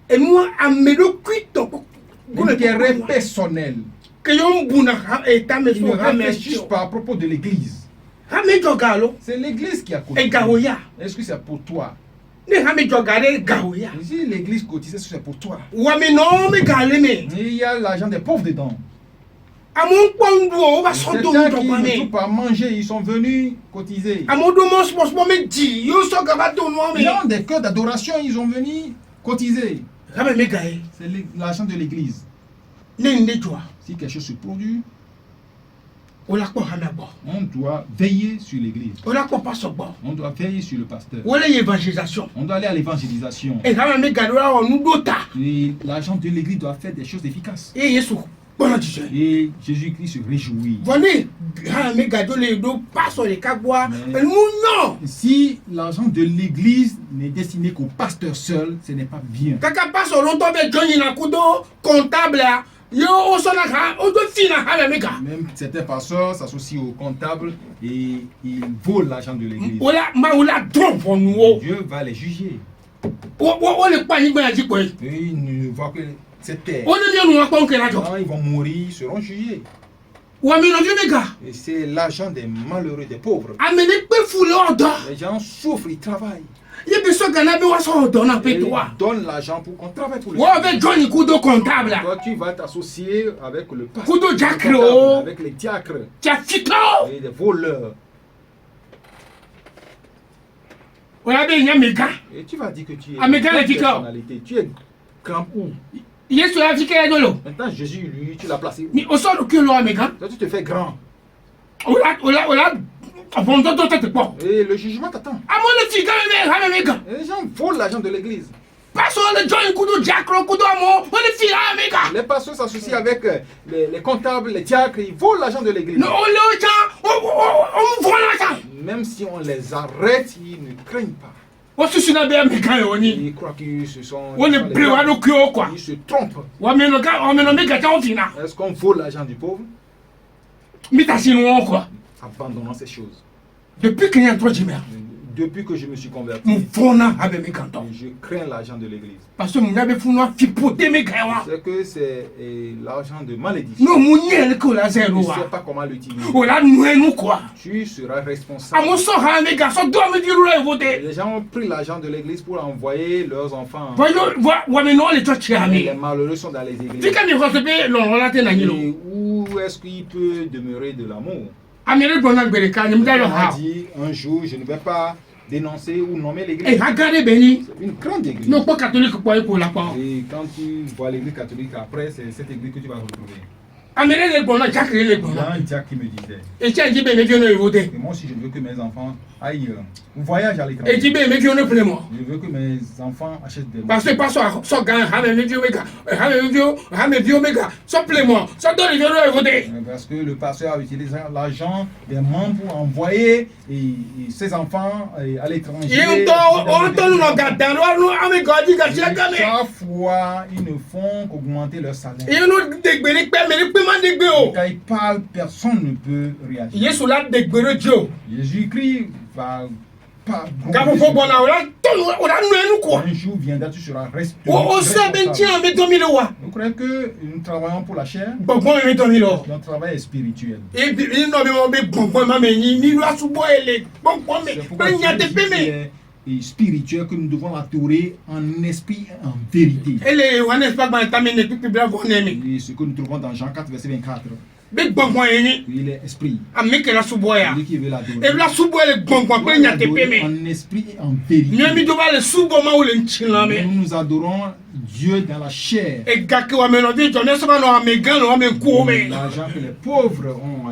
Et moi amedo kwito. L'intérêt personnel. Que yon buna tame Il ne so hame réfléchit cho. pas à propos de l'église. Hame jogalo. C'est l'église qui a E cotisé. gaoya. Est-ce que c'est pour toi? Ne hame jogale gaoya. Si l'église cotise, est-ce que c'est pour toi? Wa me no me gale me. Il y a l'argent des pauvres dedans. Amon kwandu o ba so do Certains mo qui ne me. trouvent pas à manger, ils sont venus cotiser. Amon do mo sport me di. Yo so gaba do no Ils me. ont des cœurs d'adoration, ils ont venus cotiser. Hame me gae. C'est l'argent de l'église. Ne nde joa. Si quelque chose se produit, O la ko hame bo. on doit veiller sur l'église. O la ko pastor bo. On doit veiller sur le pasteur. Wala évangélisation. On doit aller à l'évangélisation. E hame me gale wa onu dota. Et l'argent de l'église doit faire des choses efficaces. E Yesu bona dise. Et Jésus-Christ se réjouit. Voni hame gado le do pastor le kagwa. Mais- El munyo. Si l'argent de l'église n'est destiné qu'au pasteur seul, ce n'est pas bien. Kaka pastor lo to be join na kudo comptable a. Yo o so na ha o do fina hame me ga. Même certains pasteurs s'associent au comptable et ils volent l'argent de l'église. Wala drop on wo. Dieu va les juger. O le pa yin gba ji ko. Et ils ne voient que cette terre. O ne mi onu wa pa nke la jo. Quand ils vont mourir, ils seront jugés. Wa mi no me ga. Et c'est l'argent des malheureux, des pauvres. Amene pe fule odo. Les gens souffrent, ils travaillent. Ye be so gana be wa so odo na pe Et to ils wa. donnent l'argent pour qu'on travaille pour le Wa Seigneur. be join kudo comptable. Toi, tu vas t'associer avec le pasteur, Kudo le diacre, comptable, oh. avec les diacres Tia fito. et des voleurs. Wala be nya me ga. Et tu vas dire que tu es Ah, mais une quel grande est le personnalité. Tu es grand où? Yesu ya fike dolo. Maintenant, Jésus, lui, tu l'as placé où? Ni o so do ke lo me ga. Toi, tu te fais grand. Ola bon do te po. Et le jugement t'attend. Amon le fika me ha me ga. Et les gens volent l'argent de l'église. Paso le join kudo diacre kudo amo. O le fila me ga. Les pasteurs s'associent avec les comptables, les diacres, ils volent l'argent de l'église. No o le cha o vola cha. Même si on les arrête, ils ne craignent pas. O susu na be me ga yo ni. Ils croient qu'ils se sont... O ils le sont les bre wa grands. do kyo kwa. Ils se trompent. Wa me no ga o me no me ga cha o fina. Est-ce qu'on vole l'argent du pauvre? Mi ta sinu won kwa. Abandonnons ces choses. Depuis que y a trop de mer. Depuis que je me suis converti, Mon fona habe me kanto. je crains l'argent de l'église. Parce que mon abe funa fipote me gawa. C'est que c'est l'argent de malédiction. No munye ko la Tu ne zero sais wa. pas comment l'utiliser. O la noue nou quoi. Tu seras responsable. Amo so ha me ga so do me diru e vote. Les gens ont pris l'argent de l'église pour envoyer leurs enfants. Voyo wa me no le chochi ha Les me. malheureux sont dans les églises. Fika mi receber lo la te na Et nyilo. où est-ce qu'il peut demeurer de l'amour? Amere do na gbere ka ni mda yo On a ha. dit un jour, je ne vais pas dénoncer ou nommer E l'église. ha gade beni. C'est une grande église. No po catholique po e po la pa. Et quand tu vois l'église catholique après, c'est cette église que tu vas retrouver. Amere le bona chakre le Il y a bona. un diacre qui me disait, E cha ji be me no e vote. et moi aussi je veux que mes enfants aillent voyagent à E l'étranger. ji be me no plemo. Je veux que mes enfants achètent des Parce que pas so gan ha me video me ga. Ha me video me ga. So plemo. So do le e vote. Parce que le pasteur a utilisé l'argent des membres pour envoyer ses enfants à l'étranger. Ye to o to no ga dan no ame go ji ga Et se ga me. chaque fois, ils ne font qu'augmenter leur salaire. Ye no de gbere pe me pe man de gbe o. Quand ils parlent, personne ne peut réagir. Yesu la de gbere jo. Jésus-Christ va pas. Ga fo bona o la to o la nu enu ko. Un jour viendra, tu seras resté. O se ben ti ame 2000 wa. Vous croyez que nous travaillons pour la chair? Gbogbo me 2000 o. Notre travail est spirituel. E bi no me mo be gbogbo ma me ni lu asubo ele. Gbogbo me. C'est pourquoi Pe nya te pe Jésus me. et spirituel que nous devons l'adorer en esprit et en vérité. Et ce que nous trouvons dans Jean 4, verset 24. Big bang one, Il est esprit. make la suboya. Celui qui veut l'adorer. Et la suboya le bon Doit point, te l'adorer peme. en esprit et en vérité. Nyami doba le suboma ou le nchilame. Nous adorons Dieu dans la chair. Et gaki wa melodi, j'en ai souvent no amegan, no amekoume. L'argent que les pauvres ont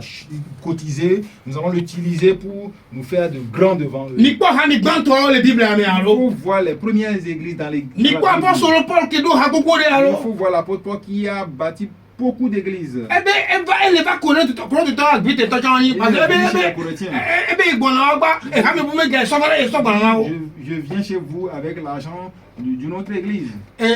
cotisé, nous allons l'utiliser pour nous faire de grands devant eux. Ni kwa hani banto le Bible ame Il alo. faut voir les premières églises dans les. Ni dans kwa la Bible. apostole Paul qui do hakoko de Il alo. faut voir l'apôtre Paul qui a bâti beaucoup d'églises. Elle va connaître ton habite ton chani. Je viens chez vous avec l'argent d'une autre église. Nous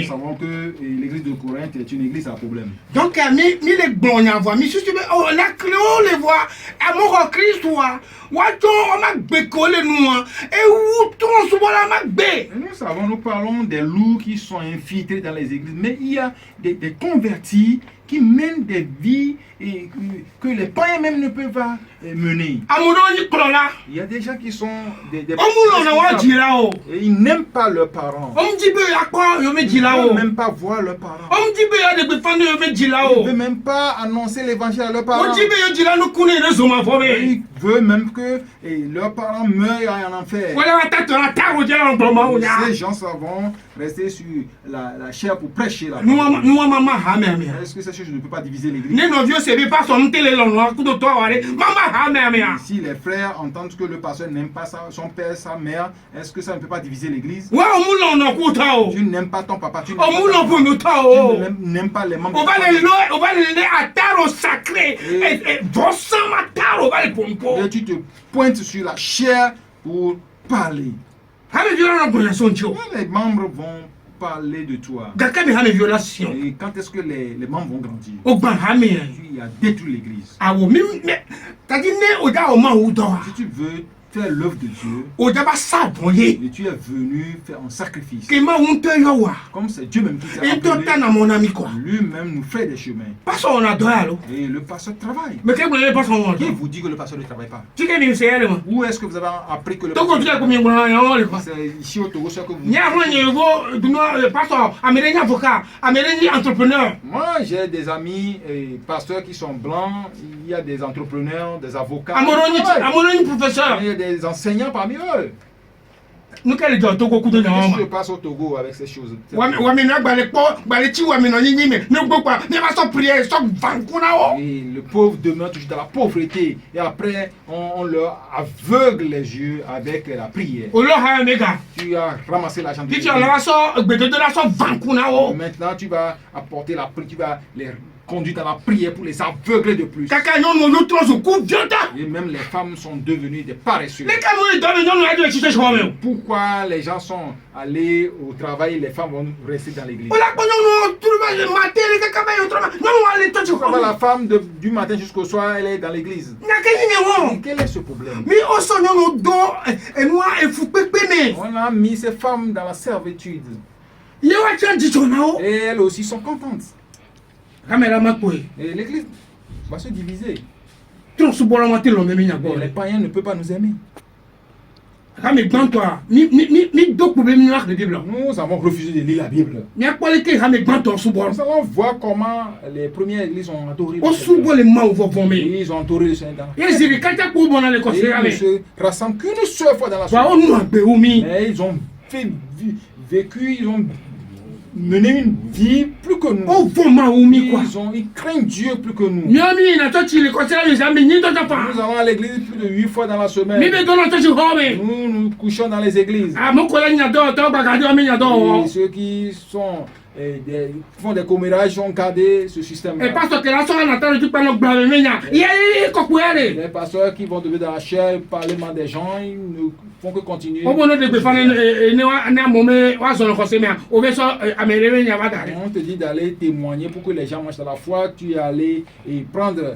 savons que l'église de Corinthe est une église à problème. Donc, mi les blonds voix, mi susube oh la cléo les voix, amour Christ wa on m'a bécolé nous et où ton souvent la m'a bé. Nous savons, nous parlons des loups qui sont infiltrés dans les églises, mais il y a des convertis qui mènent des vies et que les païens même ne peuvent pas mener. Il y a des gens qui sont des et ils n'aiment pas leurs parents. Ils ne veulent même pas voir leurs parents. Ils ne veulent même pas annoncer l'évangile à leurs parents. Ils veulent même que leurs parents meurent en enfer. Ces gens vont rester sur la chair pour prêcher la parole. Est-ce que ces choses ne peuvent pas diviser l'église? Si les frères entendent que le pasteur n'aime pas son père, sa mère, est-ce que ça ne peut pas diviser l'église? Tu n'aimes pas ton papa, tu n'aimes pas les membres. Et tu te pointes sur la chair pour parler. Les membres vont parler de toi. Et quand est-ce que les membres vont grandir? Tu as détruit l'église. Si tu veux faire l'œuvre de Dieu, et tu es venu faire un sacrifice. Comme c'est Dieu même qui t'a appelé, lui-même nous fait des chemins. Et le pasteur travaille. Qui vous dit que le pasteur ne travaille pas? Où est-ce que vous avez appris que le pasteur travaille? C'est ici au Togo, ce que vous entrepreneur. Moi, j'ai des amis et pasteurs qui sont blancs. Il y a des entrepreneurs, des avocats. Professeur. Il y a des enseignants parmi eux. Qu'est-ce qui se passe au Togo avec ces choses? Et le pauvre demeure toujours dans la pauvreté. Et après, on leur aveugle les yeux avec la prière. Tu as ramassé l'argent de Dieu. Maintenant, tu vas apporter la prière, tu vas les conduire dans la prière pour les aveugler de plus. Et même les femmes sont devenues des paresseux. Pourquoi les gens sont allés au travail et les femmes vont rester dans l'église? Pourquoi la femme du matin jusqu'au soir, elle est dans l'église? Quel est ce problème? On a mis ces femmes dans la servitude. Et elles aussi sont contentes. Et l'église va se diviser. Et les païens ne peuvent pas nous aimer. Nous avons refusé de lire la Bible. Nous allons voir comment les premières églises ont adoré le Seigneur. Ils ont adoré le Seigneur. Ils ne se rassemblent qu'une seule fois dans la semaine. Mais ils ont vécu, ils ont mener une vie plus que nous. Ils craignent Dieu plus que nous. Nous allons à l'église plus de 8 fois dans la semaine. Nous couchons dans les églises. Et ceux qui sont font des commérages ont gardé ce système. Les pasteurs qui vont devenir dans la chair, parler mal des gens, ils ne font que continuer. On te dit d'aller témoigner pour que les gens marchent dans la foi. Tu es allé prendre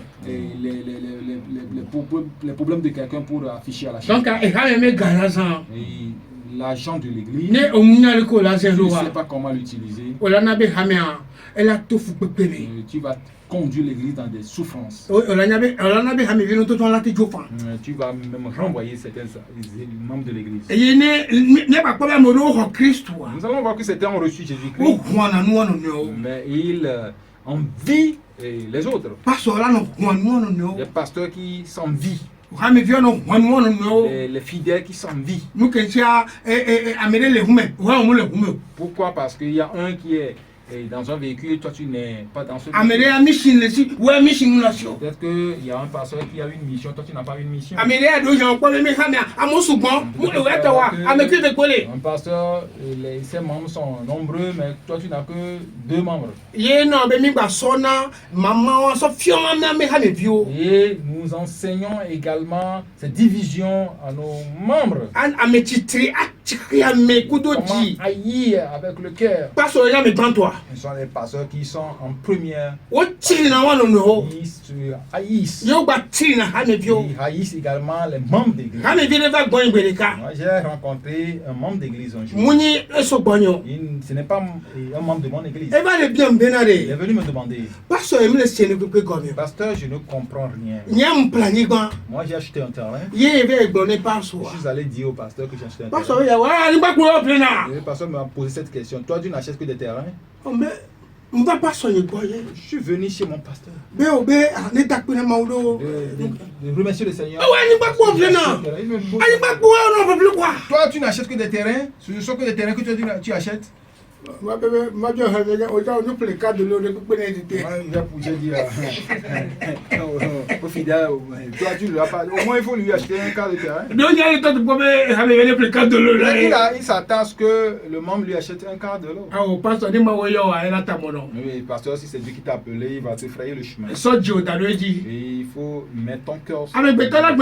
les problèmes de quelqu'un pour afficher à la chair. l'argent de l'église. Ne omunyali ko la Tu ne zendo sais wa. pas comment l'utiliser. Ola na be hamia. Ela tofu pepele. Tu vas conduire l'église dans des souffrances. Ola na be hami vino to ton la te jofa. Tu vas même renvoyer certains membres de l'église. Eye ne ba kwa mo ro Christ wa. Nous allons voir que certains ont reçu O Jésus-Christ, kwana no no no. mais ils envient les autres. Pastor la no kwana no no. Les pasteurs qui s'envient, Hami vio no kwana no. les fidèles qui s'envient. Nous kensia amere le hume. Wa mo le hume. Pourquoi? Parce qu'il y a un qui est dans un véhicule, toi tu n'es pas dans ce Amere véhicule. a mission le si. Wa mission la sio. Peut-être qu'il y a un pasteur qui a une mission, toi tu n'as pas une mission. Amere a do jan kwa me hamia. Amosu bon. Mu le weta wa. Ameke te kole. Un pasteur, ses membres sont nombreux, mais toi tu n'as que 2 membres. Ye no be mi gba sona mama wa so fio ma me hame vio. Et nous enseignons également cette division à nos membres. An ametitri atri ame kudo Comment ji. haïr avec le cœur. Pastor ya me grand toi. Ce sont les pasteurs qui sont en première. O tiri na wa no no. Ils se haïssent. Yo gba tiri na hame vio. Ils haïssent également les membres d'église. Hame vio ne va gbo ngbereka. Moi, j'ai rencontré un membre d'église un jour. Muni eso gbonyo. Ce n'est pas un membre de mon église. E ba le bien Il est benare. venu me demander, Pastor emi le sene pepe gomi. pasteur, je ne comprends rien. Nyam plani gba. Moi, j'ai acheté un terrain. Ye ve gbone pastor. Je suis allé dire au pasteur que j'ai acheté un Pastor terrain. ya wa ni gba ko plena. Et le pasteur m'a posé cette question. Toi, tu n'achètes que des terrains? O me mba pastor ni gboye. Je suis venu chez mon pasteur. Be o be ne takpene maudo. De remercier le Seigneur. Ah ouais, ni pas quoi, plena. Ani gba ko no pe quoi. Toi, tu n'achètes que des terrains. Ce sont que des terrains que tu achètes. Ma bébé, ma bien, on peut le cas de l'eau de pénétrer. Il a poussé dire au fidèle, toi tu ne l'as pas. Au moins il faut lui acheter un quart de terrain. Donc il y a le temps de pouvoir aller le cas de l'eau là. Il s'attend à ce que le membre lui achète un quart de l'eau. Ah, au pasteur, dis-moi, oui, elle a ta mono. Oui, pasteur, si c'est Dieu qui t'a appelé, il va te frayer le chemin. Ça, Dieu t'a dit. Et il faut mettre ton cœur. Avec béton, là,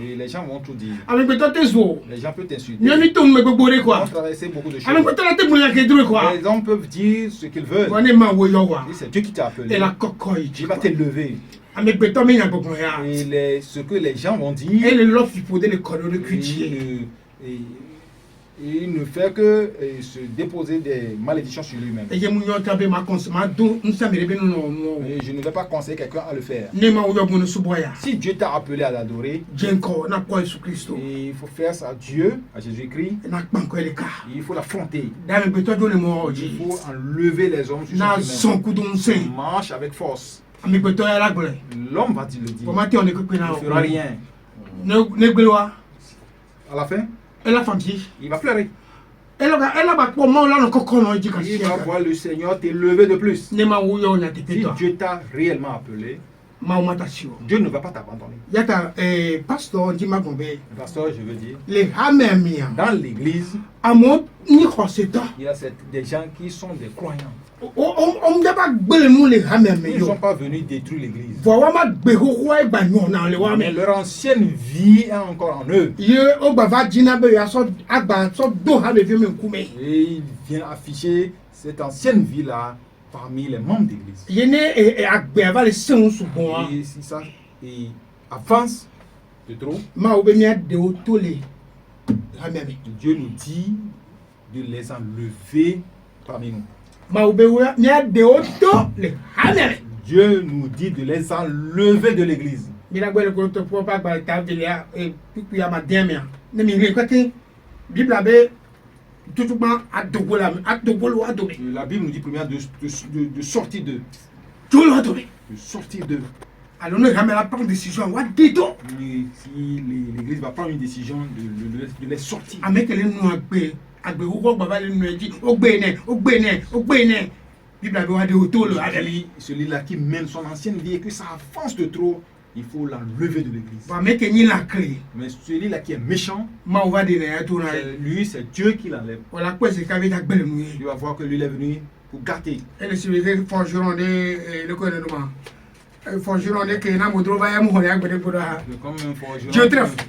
Et les gens vont tout dire. avec béton, tes os. Les gens peuvent t'insulter. Il y a mis tout le monde Ils quoi. vont traverser beaucoup de choses. Avec béton, là, t'es pour la quoi. Les hommes peuvent dire ce qu'ils veulent. On est ma oui, Et c'est Dieu qui t'a appelé. et la cocoille. Il va t'élever. Avec béton, mais il y a beaucoup rien. Et ce que les gens vont dire. Et le lof, il faut des colonnes de cuitier. Il ne fait que se déposer des malédictions sur lui-même. Et j'ai mon yon tabe ma consommation, nous sommes bien non. Et je ne vais pas conseiller quelqu'un à le faire. Ne ma oui, bon, suboya. Si Dieu t'a appelé à l'adorer, Jenko, n'a pas sous Christ. il faut faire ça à Dieu, à Jésus-Christ. N'a pas encore les cas. Il faut l'affronter. Dans le béton, le mot, Il faut enlever les hommes sur na son son coup d'un sein. marche avec force. Ami béton, elle a glé. L'homme va te le dire. Pour matin, on est que Il ne fera rien. Ne gloire. À la fin, Elle a fanti. il va pleurer. Elle a pas pour moi, là, le coco, non, il dit Il va voir le Seigneur t'élever de plus. ne ma oui, on a été Si toi. Dieu t'a réellement appelé, Ma matation. Dieu ne va pas t'abandonner. Yata, pasteur, dit ma bombe. Pasteur, je veux dire, Les hamemia. dans l'église, À mon ni croiseta. il y a des gens qui sont des croyants. On ne va pas nous les Ils ne hamemia. sont pas venus détruire l'église. Voilà ma béhoué bagnon dans les Mais wame. leur ancienne vie est encore en eux. Ye au bava dina be ya so agba so do ha be me kume. Et il vient afficher cette ancienne vie-là parmi les membres d'église. Ye ne agbe ava le sen su bon. Et si ça avance de trop, Ma obe mi de o to le hameme. Dieu nous dit de les enlever parmi nous. Ma obe mi de o to le hameme. Dieu nous dit de les enlever de l'église. Mi la gbele ko to po pa gba ta vele ya pipu ya ma dem ya. Ne mi re kwete Bible abe tutuma adogbola adogbolo adobe. La Bible nous dit premièrement de sortir d'eux. Jolo adobe. De sortir d'eux. Alors ne jamais la prendre décision wa dito. Si l'église va prendre une décision de les sortir. Avec les nous agbe wo baba le nu eji o gbe ne. Bible abe wa de o to lo adeli. Celui-là qui mène son ancienne vie et que ça avance de trop, il faut l'enlever de l'église. Wa make ni la clé. Mais celui-là qui est méchant, Ma wa de na to na. lui, c'est Dieu qui l'enlève. Voilà quoi c'est qu'avec la belle nuit. Tu vas voir que lui, il est venu pour gâter. Et le civique forgeron de le quoi de nous. Forgeron de que na modro va ya mo ya gbede poda. Comme un forgeron. Dieu trèfle.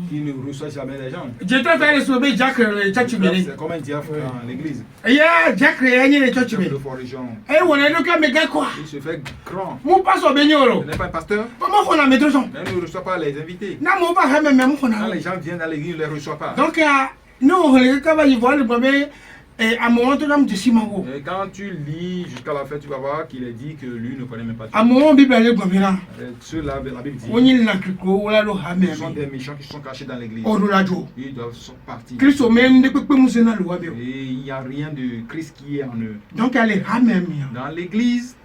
qui ne reçoit jamais les gens. Je te fais sauver Jack le church meeting. C'est comme un diable dans l'église. Yeah, Jack le church Le meeting. forgeron. Eh, on est le cas, mais quoi? Il se fait grand. Mon passe au beignet. Il n'est pas un pasteur. Comment on a mis deux gens? Mais il ne reçoit pas les invités. Non, mon pas même Quand on a. les gens viennent dans l'église, il ne les reçoit pas. Donc, nous, les gars, ils voient le bébé. Et à un moment donné, je suis mort. Et quand tu lis jusqu'à la fin, tu vas voir qu'il est dit que lui ne connaît même pas Dieu. À un moment, Bible est le là. Ceux-là, la Bible dit, On y l'a cru, on l'a le hammer. ce sont des méchants qui sont cachés dans l'église. On l'a dit. Ils doivent partir. Christ au même, ne peut pas nous en aller. Et il n'y a rien de Christ qui est en eux. Donc, elle est hammer. Dans l'église,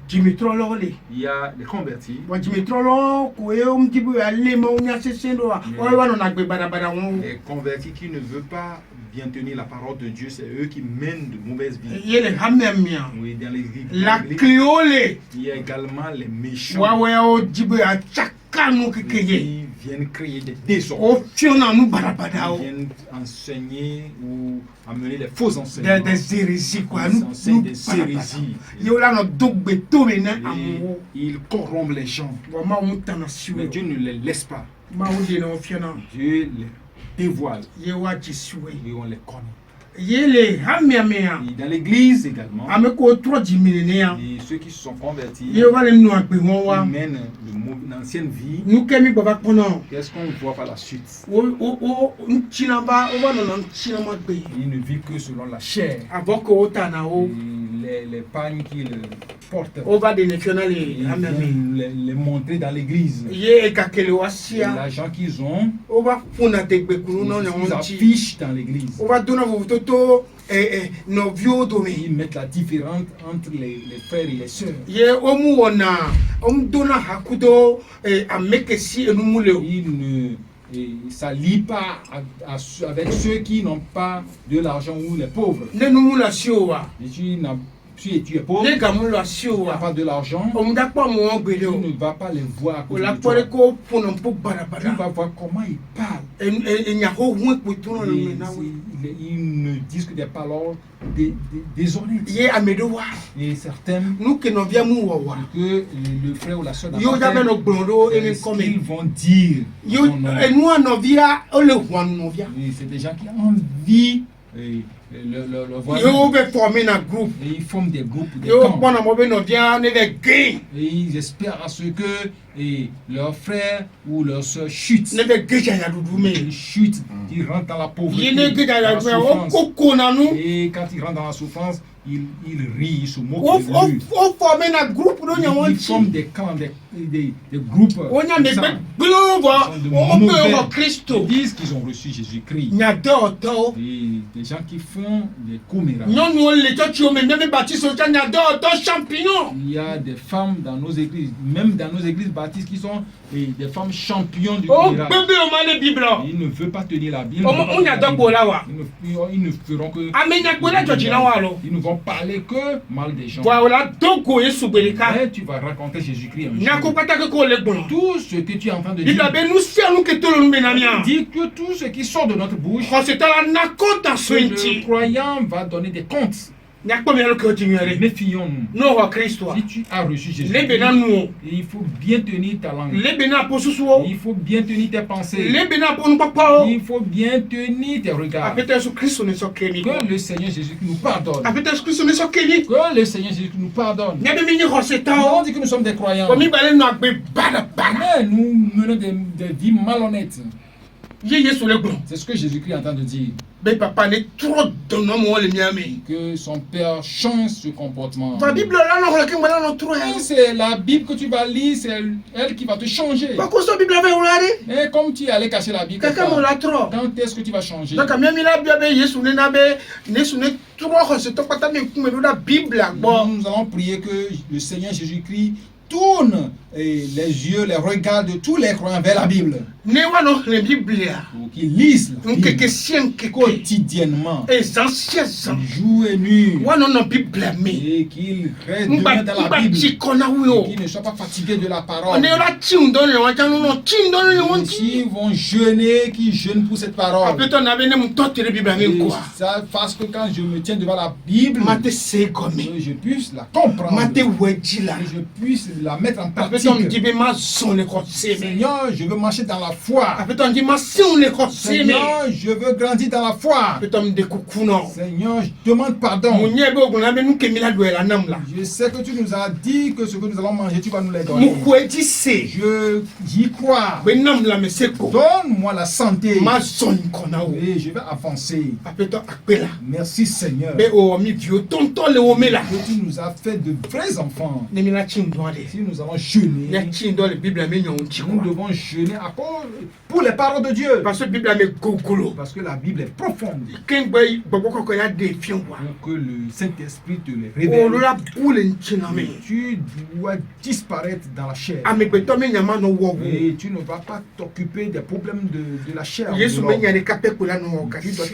Jimmy Trolley. il y a des convertis. Jimmy Trolley, un petit peu aller, mais on y a ces scènes. On a Les convertis qui ne veulent pas bien tenir la parole de Dieu, c'est eux qui mènent de mauvaises vies. Il y a les hammer. Oui, dans l'église. La cléole. Il y a également les méchants Ouais, au Djibouti, à Tchakano qui qui viennent créer des désordres. au Fiona, nous barabada. Ils viennent enseigner ou amener les faux enseignements. Des hérésies, quoi. Ils Nous enseignent des hérésies. Il y a un double béton, mais Et ils corrompent les gens. Mais Dieu ne les laisse pas. Dieu les dévoile. Et on les connaît. Et dans l'église également, et ceux qui se sont convertis, ils mènent l'ancienne vie. Qu'est-ce qu'on voit par la suite? Ils ne vivent que selon la chair. Et les pagnes qui le portent, ils viennent les montrer dans l'église. Et l'argent qu'ils ont, ils affichent dans l'église. Ils mettent la différence entre les frères et les sœurs. Ils ne s'allient pas avec ceux qui n'ont pas de l'argent ou les pauvres. Si tu es pauvre, tu n'as pas de l'argent, tu ne vas pas les voir à cause de toi. Tu vas voir comment ils parlent. Ils ne disent que des paroles déshonnêtes. Et certains, que le frère ou la soeur n'a pas fait ce qu'ils vont dire. C'est des gens qui ont envie. Le voisin, et ils forment des groupes, des camps. Et ils espèrent à ce que leur frère ou leur soeur chute. Ils chutent, ils rentrent dans la pauvreté, dans la souffrance. Et quand ils rentrent dans la souffrance, ils rient, ils se moquent de lui. Ils forment des camps, des groupes. Ils disent qu'ils ont reçu Jésus-Christ. Et des gens qui font des commérages. Il y a des femmes dans nos églises, même dans nos églises baptistes, qui sont des femmes champions du commérage. Ils ne veulent pas tenir la Bible. Ils ne feront que... Ils ne vont parler que mal des gens. Mais tu vas raconter Jésus-Christ un jour. Tout ce que tu es en train de dire, dit que tout ce qui sort de notre bouche, le croyant va donner des comptes. Méfions-nous. Si tu as reçu Jésus, il faut bien tenir ta langue. Il faut bien tenir tes pensées. Il faut bien tenir tes regards. Que le Seigneur Jésus nous pardonne. Que le Seigneur Jésus nous pardonne. On dit que nous sommes des croyants. Mais nous menons des vies malhonnêtes. C'est ce que Jésus-Christ est en train de dire. Que son père change ce comportement. C'est la Bible que tu vas lire, c'est elle qui va te changer. Et comme tu es allé cacher la Bible, quand est-ce que tu vas changer? Nous allons prier que le Seigneur Jésus-Christ tourne les yeux, les regards de tous les croyants vers la Bible. Pour qu'ils lisent la Bible quotidiennement, jour et nuit, et qu'ils restent demeurés dans la Bible, et qu'ils ne soient pas fatigués de la parole. S'ils vont jeûner, qu'ils jeûnent pour cette parole. Et ça fasse que quand je me tiens devant la Bible, que je puisse la comprendre, et je puisse la mettre en pratique. Seigneur, je veux marcher dans la foi. Seigneur, Seigneur, je veux grandir dans la foi. Seigneur, je demande pardon. Je sais que tu nous as dit que ce que nous allons manger, tu vas nous les donner. J'y crois. Donne-moi la santé. Et je vais avancer. Merci Seigneur. Que tu nous as fait de vrais enfants. Si nous allons jeûner, nous devons jeûner à cause pour les paroles de Dieu. Parce que la Bible est profonde. Pour que le Saint-Esprit te les révèle. Tu dois disparaître dans la chair. Et tu ne vas pas t'occuper des problèmes de la chair. Tu dois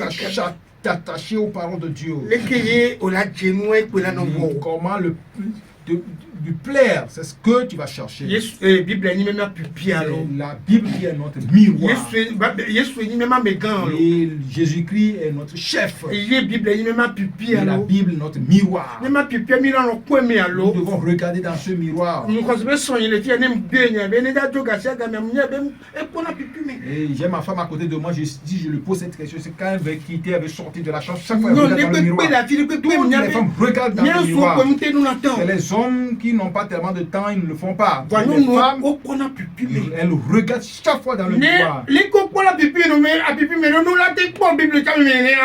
t'attacher aux paroles de Dieu. Comment lui plaire, c'est ce que tu vas chercher. La Bible qui est notre miroir. Et Jésus-Christ est notre chef. Et la Bible notre miroir. Nous devons regarder dans ce miroir. Et j'ai ma femme à côté de moi, je lui pose cette question, c'est quand elle veut quitter, elle veut sortir de la chambre, chaque fois elle regarde dans le miroir. Toutes les femmes regardent dans le miroir. C'est les hommes qui n'ont pas tellement de temps, ils ne le font pas. Les femmes, elles regardent chaque fois dans le miroir.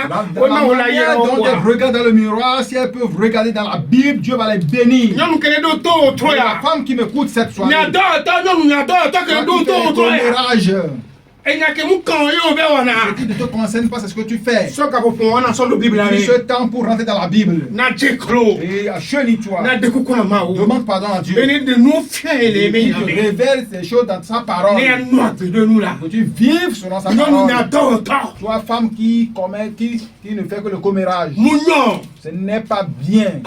La manière dont elles regardent dans le miroir, si elles peuvent regarder dans la Bible, Dieu va les bénir. La femme qui m'écoute cette soirée, ce qui ne te concerne pas, c'est ce que tu fais. Pris ce temps pour rentrer dans la Bible. Et chenille-toi. Demande pardon à Dieu. Et qu'il te révèle ces choses dans sa parole. Que tu vives selon sa parole. Toi, femme qui ne fait que le commérage. Ce n'est pas bien.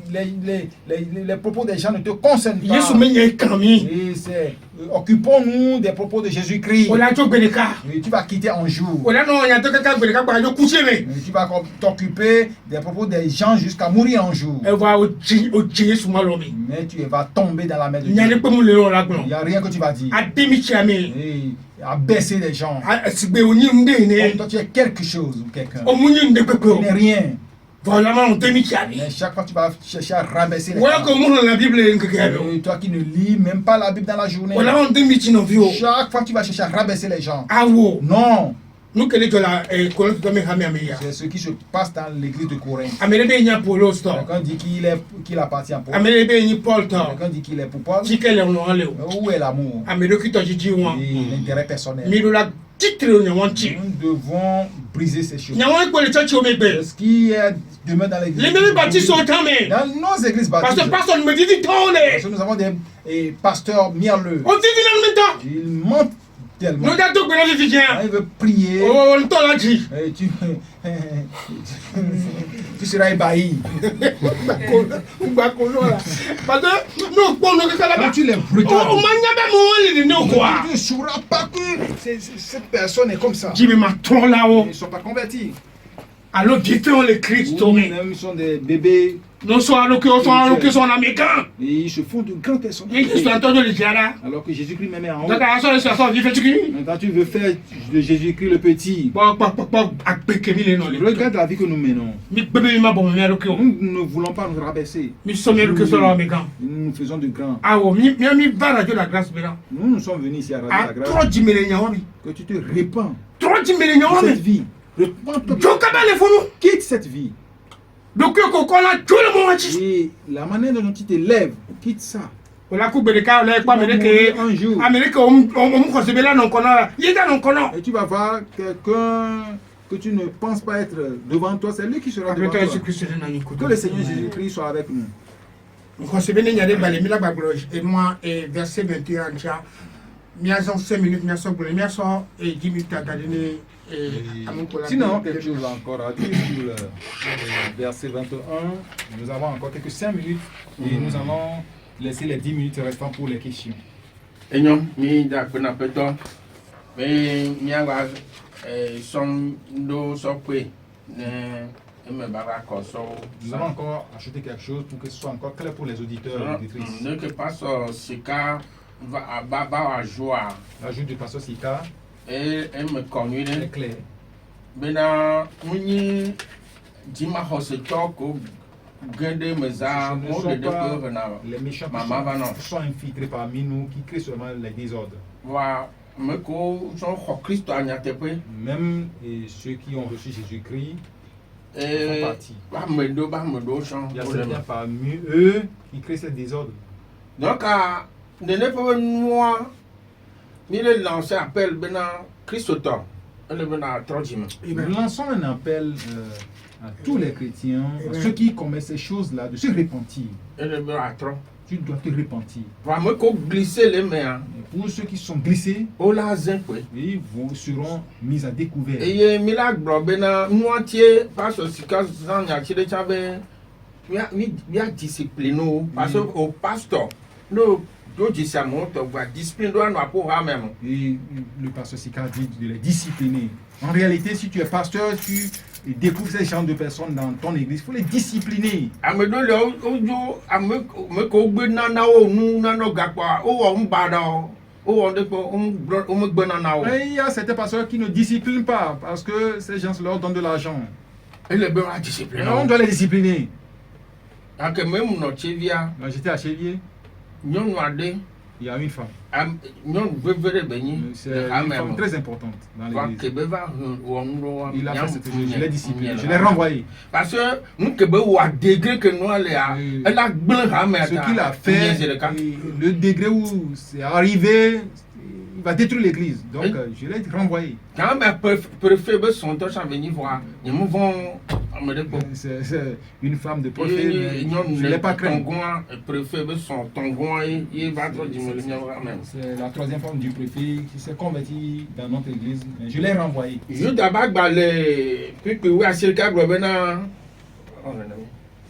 Les propos des gens ne te concernent pas. Et c'est occupons-nous des propos de Jésus-Christ. Et tu vas quitter un jour. Et tu vas t'occuper des propos des gens jusqu'à mourir un jour. Mais tu vas tomber dans la main de Dieu. Il n'y a rien que tu vas dire. Et à baisser les gens. Comme toi tu es quelque chose ou quelqu'un. Tu n'es rien. Mais chaque fois tu vas chercher à rabaisser les gens. Et toi qui ne lis même pas la Bible dans la journée. Chaque fois tu vas chercher à rabaisser les gens. Non. C'est ce qui se passe dans l'église de Corinthe. Quelqu'un dit qu'il appartient à Paul. Quelqu'un dit qu'il est pour Paul. Où est l'amour? Et l'intérêt personnel. Nous devons briser ces choses. Ce qui est demain dans l'église. Dans nos églises baptistes. Parce que nous avons des pasteurs mielleux. Ils mentent tellement. Il veut prier. Et tu seras ébahi. Quand tu les regardes, tu ne sauras pas que cette personne est comme ça. Ils ne sont pas convertis. Ils sont des bébés. Et ils se font de grandes personnes. Alors que Jésus-Christ même est en haut. Quand tu veux faire de Jésus-Christ le petit, regarde la vie que nous menons. Nous ne voulons pas nous rabaisser. Nous faisons de grands. Nous sommes venus ici à Radio la Grâce. Que tu te répands de cette vie. Quitte cette vie. Et la manière dont tu t'élèves, quitte ça. Un jour. Et tu vas voir quelqu'un que tu ne penses pas être devant toi, c'est lui qui sera devant toi. Que le Seigneur Jésus-Christ soit avec nous. Verset 21, miaison 5 minutes, miaison pour les miaison et 10 minutes à donner. Sinon, quelque chose encore à dire sur le verset 21. Nous avons encore quelques 5 minutes et nous allons laisser les 10 minutes restants pour les questions. Et non, mi d'accord peut-être, mais mi a son do sopé, Nous allons encore ajouter quelque chose pour que ce soit encore clair pour les auditeurs et les auditrices. L'ajout du pasteur Sika est clair. Les méchants qui sont infiltrés parmi nous, qui créent seulement les désordres. Même ceux qui ont reçu Jésus-Christ font partie. Il y a certains parmi eux qui créent ce désordre. Donc, nous lançons un appel à Christophe. Nous lançons un appel à tous les chrétiens, à ceux qui commettent ces choses-là, de se repentir. Tu dois te repentir. Et pour ceux qui sont glissés, ils seront mis à découvert. Et le pasteur Sika dit de les discipliner. En réalité, si tu es pasteur, tu découvres ces genres de personnes dans ton église, il faut les discipliner. Mais il y a certains pasteurs qui ne disciplinent pas parce que ces gens leur donnent de l'argent. On doit les discipliner. Quand j'étais à Chevier, il y a une femme. C'est une femme très importante dans l'église. Il a fait cette chose, je l'ai discipliné, je l'ai renvoyé. Parce que nous avons degré que nous ce qu'il a fait, le degré où c'est arrivé, il va détruire l'église. Donc je l'ai renvoyé. Quand mes préfets sont venus voir, c'est une femme de préfet, mais je ne l'ai pas craint. C'est la troisième femme du préfet qui s'est convertie dans notre église, mais je l'ai renvoyé.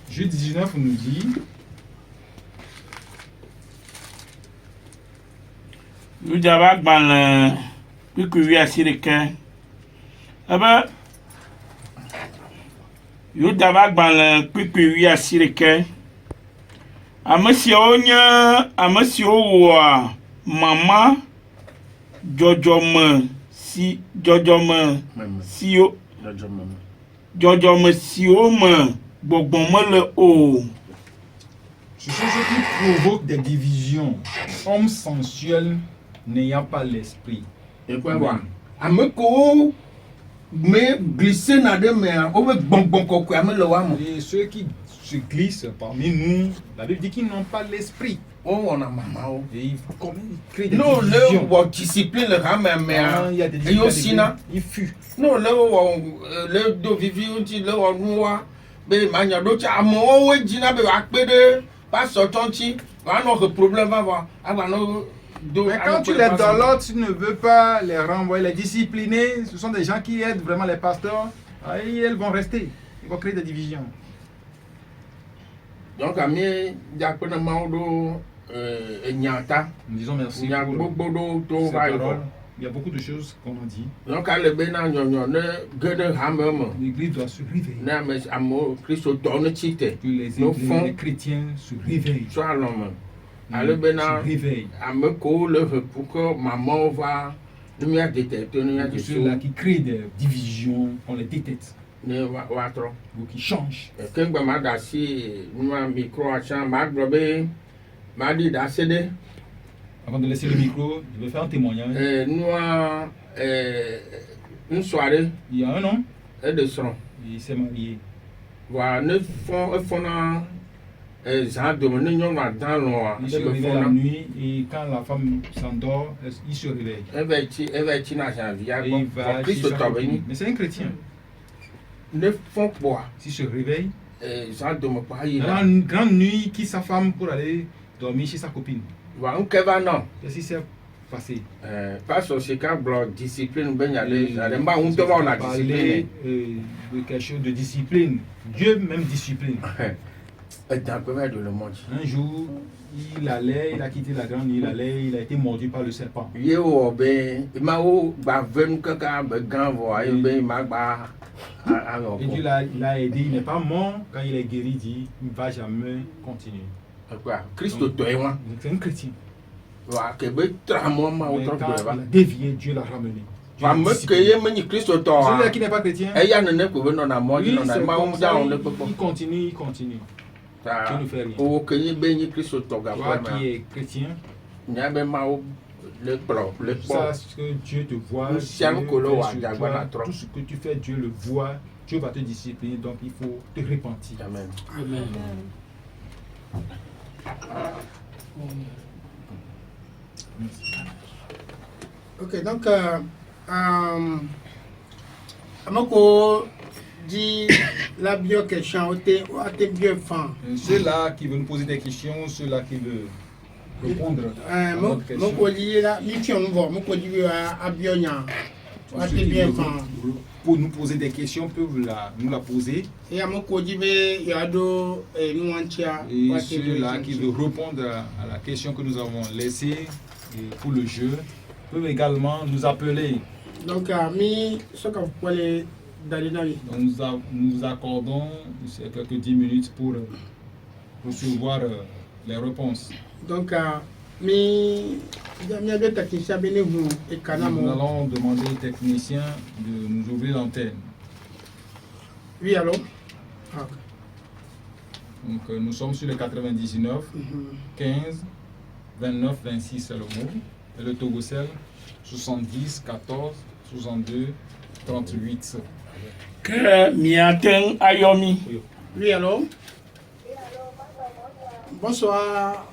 Jude 19 nous dit. Nous avons dans le plus à Siricain. Ah ben, nous avons dans le plus à Siricain. À monsieur Oua, maman, Jojome, si Jojome, Sio, Jojome, Siome, Bobome le haut. Ce sont ceux qui provoquent des divisions, hommes sensuels n'ayant pas l'esprit. Et quoi voir? Mais glisser dans des mains, on veut bon coco, et ceux qui se glissent parmi nous, la Bible dit qu'ils n'ont pas l'esprit. Oh, on a maman. Et ils créent des non, divisions. le discipline le ramène, mais il y a des divisions. Il fut. Non, le do vivi on dit le noir. Mais mania d'autres à mon ouais dina be akpede pas sortanti va notre problème va voir. Mais quand tu les dolotes, tu ne veux pas les renvoyer, les discipliner. Ce sont des gens qui aident vraiment les pasteurs. Et elles vont rester. Ils vont créer des divisions. Donc, à mi d'apprendre mando nyata. Nous disons merci pour ces paroles. Il y a beaucoup de choses qu'on a dit. Donc, à l'ebena ne gede hamem. L'église doit se réveiller. Na mais amo Christ donne chite. Que les chrétiens se réveillent. Soit l'homme. À l'ebena ameko le pour que maman va nous a détecté nous a ceux-là qui créent des divisions, on les détecte. Ne wa trop. Ou qui changent. Quand ba ma dasi nous a micro à champ ma globe ma dit d'acéder. Avant de laisser le micro, je vais faire un témoignage. Nous une soirée. Il y a un homme. Et de son. Il s'est marié. Voilà, ne font il se réveille la nuit et quand la femme s'endort, il se réveille. Et il va chez sa copine. Mais c'est un chrétien. S'il se réveille, dans une grande nuit, il quitte sa femme pour aller dormir chez sa copine. Qu'est-ce qui s'est passé? Parce que c'est quand la discipline, parler de quelque chose de discipline. Dieu même discipline. Un jour, il a quitté la grande, il a été mordu par le serpent. Et Dieu l'a aidé, il n'est pas mort. Quand il est guéri, il dit, il ne va jamais continuer. C'est un chrétien. Mais quand il a dévié, Dieu l'a ramené. Celui-là qui n'est pas chrétien, il continue. Dieu ne fait rien. Toi qui es chrétien, ça, ce que Dieu te voit, tout ce que tu fais, Dieu le voit, Dieu va te discipliner, donc il faut te repentir. Amen. Ok, donc, Amako dit la bio question, t'es bien fin. Ceux-là qui veulent nous poser des questions, ceux-là qui veulent répondre à notre question. Pour nous poser des questions, peuvent nous la poser. Et ceux-là qui veulent répondre à la question que nous avons laissée pour le jeu, peuvent également nous appeler. Donc, nous accordons quelques 10 minutes pour recevoir les réponses. Donc, nous allons demander aux techniciens de nous ouvrir l'antenne. Oui, allô? Donc, nous sommes sur le 99, 15, 29, 26, c'est le mot. Et le Togocel, 70, 14, 62, 38. Que miaten ayomi. Oui, allô? Bonsoir.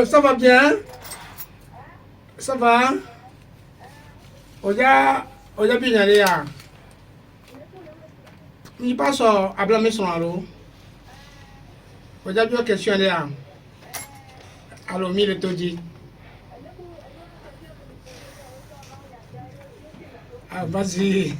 Ça va bien? Ça va? Oya bien allé à. Il passe à blâmer son allo. Oya bien question allé à. Allo, mille te dit. Ah, vas-y.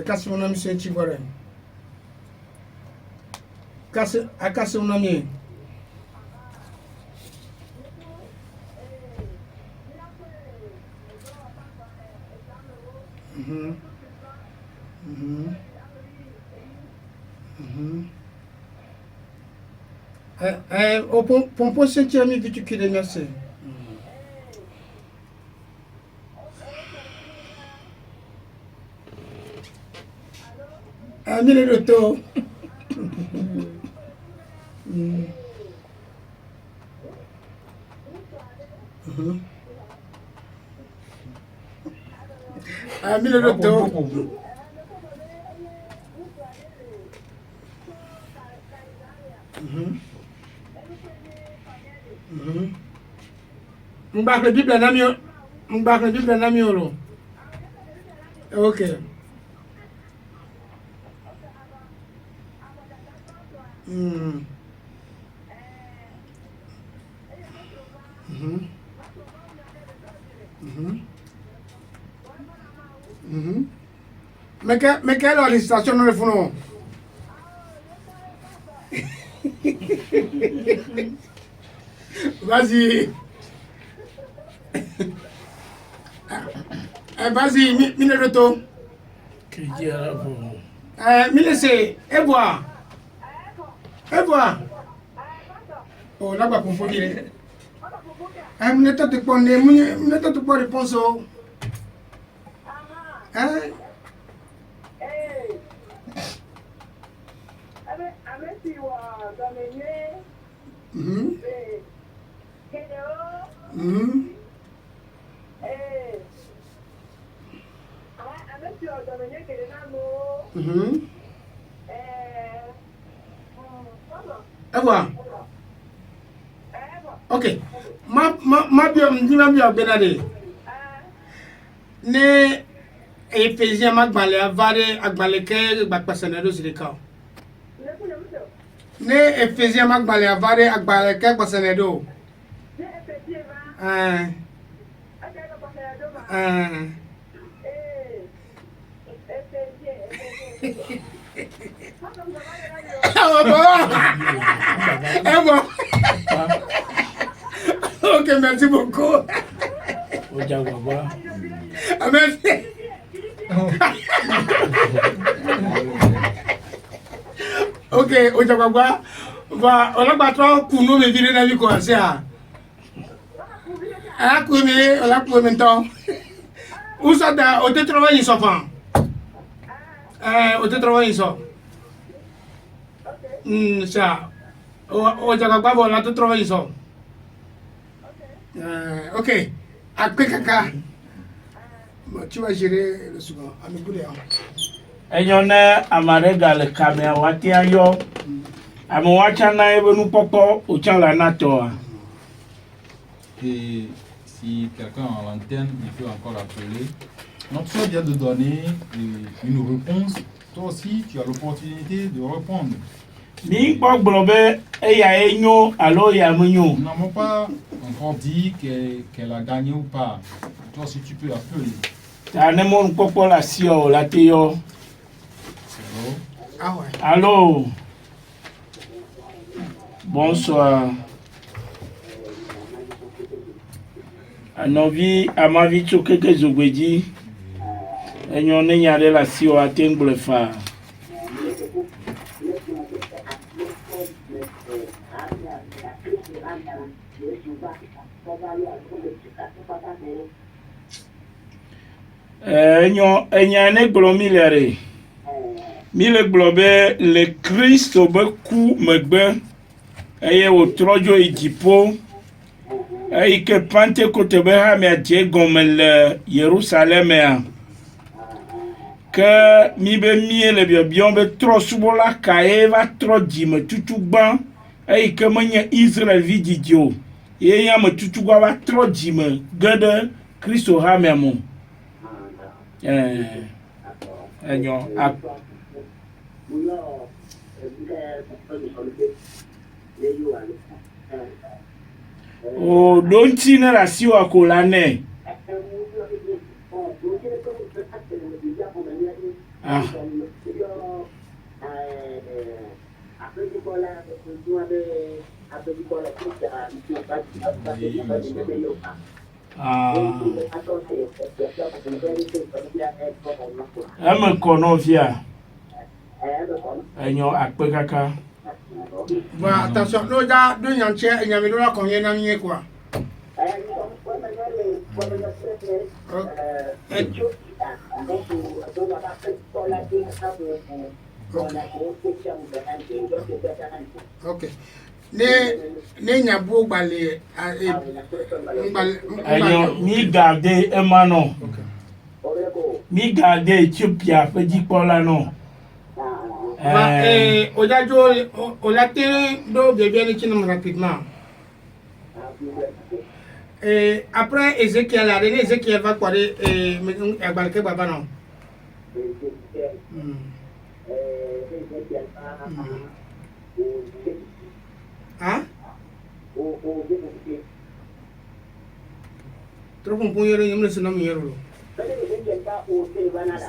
Casse mon ami, c'est Chibore. Casse mon ami. Au pompon septième, tu qui merci. Mille de taux. Mille de taux. Mbak le Bible namio. Ok. Mais quelle est la station de l'effondrement? Vas-y. Vas-y, mille de taux. Mille c'est, et voir. Oh, là-bas, pour vous dire. Vous n'êtes pas réponse. Ok. ma bio benade ne Ephésiens magbale avare agbale ke gbapasana do sirika ne Ephésiens magbale avare agbale ke gbapasana do Ok, merci beaucoup. Merci. Ok, Ojababa. Va, on a battu pour nous les virer dans le coin, c'est ça. Ah, on a pour maintenant. Où ça, on te travaille ici, enfant. On te travaille ici. Ça. Ojababa, on a te travaille ici. Ok. Après caca. Tu vas gérer le second. Enyone amarega le kamea wati ayo. Amowacha na ebenu popo ochan la nato. Et si quelqu'un a l'antenne, il peut encore appeler. Donc, tu viens de donner une réponse. Toi aussi, tu as l'opportunité de répondre. Mi gbogbobe eya enyo alo ya munyo. Nous n'avons pas encore dit qu'elle a gagné ou pas. Toi aussi, tu peux appeler. Anemon popo la sio la teyo. Ah ouais. Allô. Bonsoir. Anovi amavi chokeke zogweji. Enyo ne nyare la sio atengle fa. Enyane glomilere. Mile globe le Christ obeku megbe. Eye otrojo idipo. Eye ke Pentecôte be ha me adie gomel Yerusalem. Que mi be miele bion be tro subola kae va tro dime tutu gban. Eye ke menye Israël vididio. Ye ya me tutu gwa va tro dime gede Christ o ha me mo. Enyo ak o don't see na si wa ko la ne ah Ame kono via. Enyo akpe kaka. Bon, attention, nous avons deux yantiers et nous avons combien d'années quoi? Ok. Ne nyabo balé enyo mi garder emano. Mi garder Ethiopia pe dipola no. Odajo olaté do bébé ni kinum rapidement. Après Ézéchiel a donné Ézéchiel va quoi abalke baba non. Hein? Trop bon pour yere yemle sino mi yero.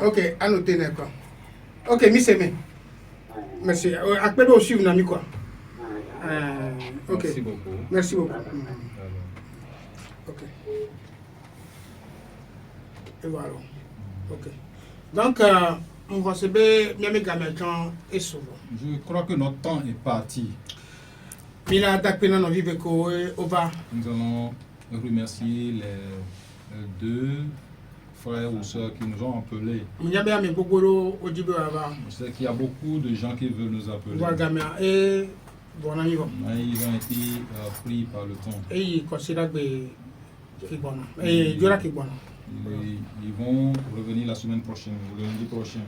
Ok, annoté d'accord. Ok, mi seme. Merci. Après de suivre nami quoi. Ok. Merci beaucoup. Merci beaucoup. Ok. Et voilà. Ok. Donc on va se be bien gametan et souvent. Je crois que notre temps est parti. Nous allons remercier les deux frères ou sœurs qui nous ont appelés. Je sais qu'il y a beaucoup de gens qui veulent nous appeler. Ils ont été pris par le temps. Ils vont revenir la semaine prochaine, le lundi prochain.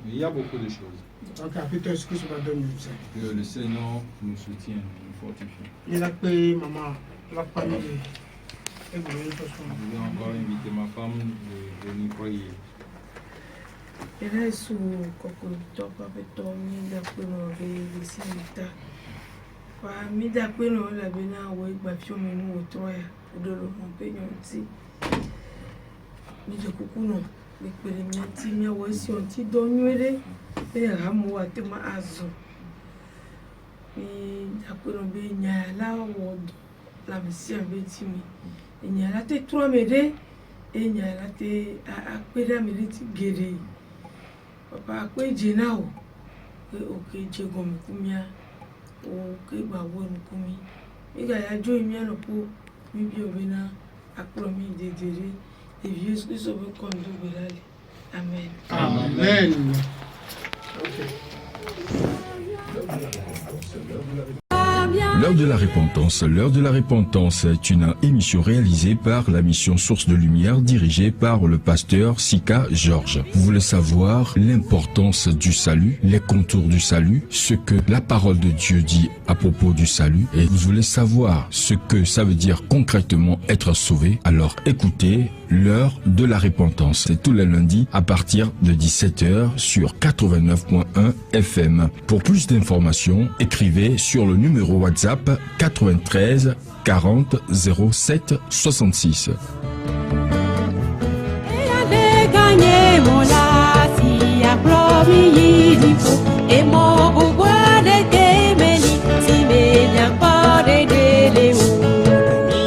Il y a beaucoup de choses. Ok, peut-être ce que je vais donner ça. Que le Seigneur nous soutienne, nous fortifie. Il a payé maman, la famille. Je vais encore inviter ma femme de venir prier. Era isso koko topa beto mi da kuno ve sinita. Kwa mi da kuno la bena we gba fi omi nu otroya odolo mo pe nyon ti. Mi de kukuno me pele mi ti mi wo si on ti do nwere e ha mo wa te ma azo. Mi da kuno be nya la wo la mi si be ti mi. E nya la te tro me de e nya la te a pe da mi ti gere. Papa kwe jena o ke oke jegon kumia o ke bawo nkumi iga ya jo imi ano po mi bi obena akro mi dedere e vieux que so be kondo belale amen amen. L'heure de la repentance est une émission réalisée par la mission Source de Lumière dirigée par le pasteur Sika Georges. Vous voulez savoir l'importance du salut, les contours du salut, ce que la parole de Dieu dit à propos du salut, et vous voulez savoir ce que ça veut dire concrètement être sauvé, alors écoutez l'heure de la repentance. C'est tous les lundis à partir de 17h sur 89.1 FM. Pour plus d'informations, écrivez sur le numéro WhatsApp 93 40 07 66. Et